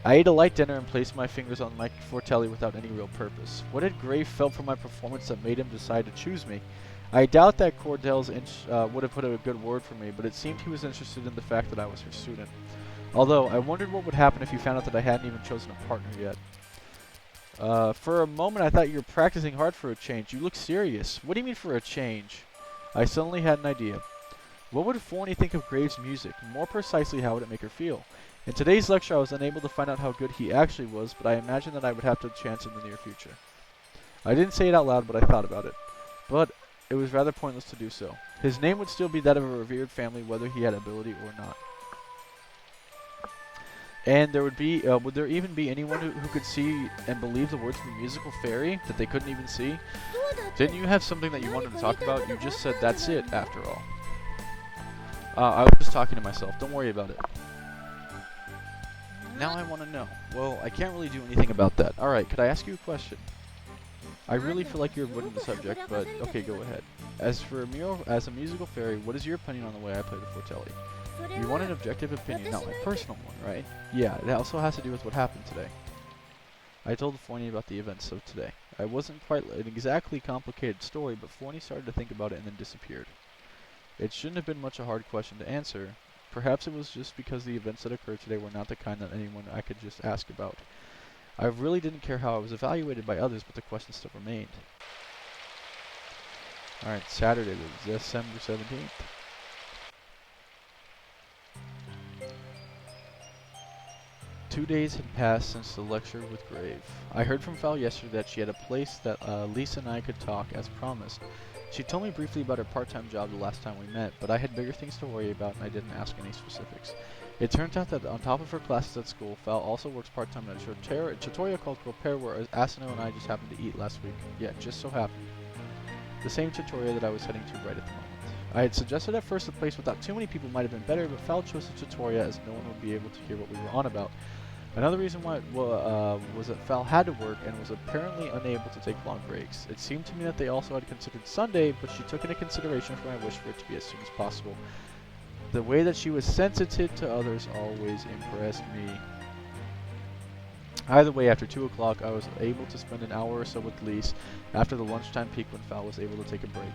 I ate a light dinner and placed my fingers on my fortelli without any real purpose. What had Grave felt from my performance that made him decide to choose me? I doubt that Cordell's would have put a good word for me, but it seemed he was interested in the fact that I was her student. Although, I wondered what would happen if he found out that I hadn't even chosen a partner yet. For a moment I thought you were practicing hard for a change. You look serious. What do you mean for a change? I suddenly had an idea. What would Forney think of Graves' music? More precisely, how would it make her feel? In today's lecture I was unable to find out how good he actually was, but I imagined that I would have to chance in the near future. I didn't say it out loud, but I thought about it. But it was rather pointless to do so. His name would still be that of a revered family, whether he had ability or not. And there would be, would there even be anyone who could see and believe the words of a musical fairy that they couldn't even see? Didn't you have something that you wanted to talk about? You just said that's it, after all. I was just talking to myself. Don't worry about it. Now I want to know. Well, I can't really do anything about that. Alright, could I ask you a question? I really feel like you're avoiding the subject, but okay, go ahead. As a musical fairy, what is your opinion on the way I play the Fortelli? You want an objective opinion, not my personal one, right? Yeah, it also has to do with what happened today. I told Forney about the events of today. I wasn't quite an exactly complicated story, but Forney started to think about it and then disappeared. It shouldn't have been much a hard question to answer. Perhaps it was just because the events that occurred today were not the kind that anyone I could just ask about. I really didn't care how I was evaluated by others, but the question still remained. Alright, Saturday, December 17th. Two days had passed since the lecture with Grave. I heard from Val yesterday that she had a place that Lise and I could talk as promised. She told me briefly about her part-time job the last time we met, but I had bigger things to worry about and I didn't ask any specifics. It turns out that on top of her classes at school, Val also works part-time at a trattoria called Corpere where Asano and I just happened to eat last week. Yeah, just so happened. The same trattoria that I was heading to right at the moment. I had suggested at first a place without too many people might have been better, but Val chose the trattoria as no one would be able to hear what we were on about. Another reason why was that Val had to work and was apparently unable to take long breaks. It seemed to me that they also had considered Sunday, but she took into consideration for my wish for it to be as soon as possible. The way that she was sensitive to others always impressed me. Either way, after 2 o'clock, I was able to spend an hour or so with Lise after the lunchtime peak when Val was able to take a break.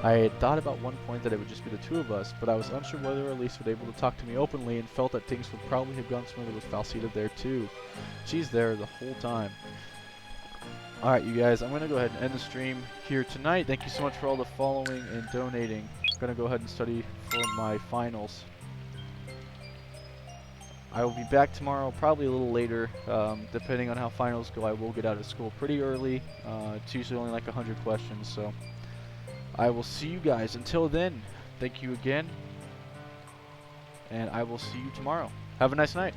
I had thought about one point that it would just be the two of us, but I was unsure whether Elise would be able to talk to me openly and felt that things would probably have gone smoothly with Falciel there too. She's there the whole time. Alright you guys, I'm going to go ahead and end the stream here tonight. Thank you so much for all the following and donating. I'm going to go ahead and study for my finals. I will be back tomorrow, probably a little later, depending on how finals go. I will get out of school pretty early. It's usually only like 100 questions, so I will see you guys. Until then, thank you again, and I will see you tomorrow. Have a nice night.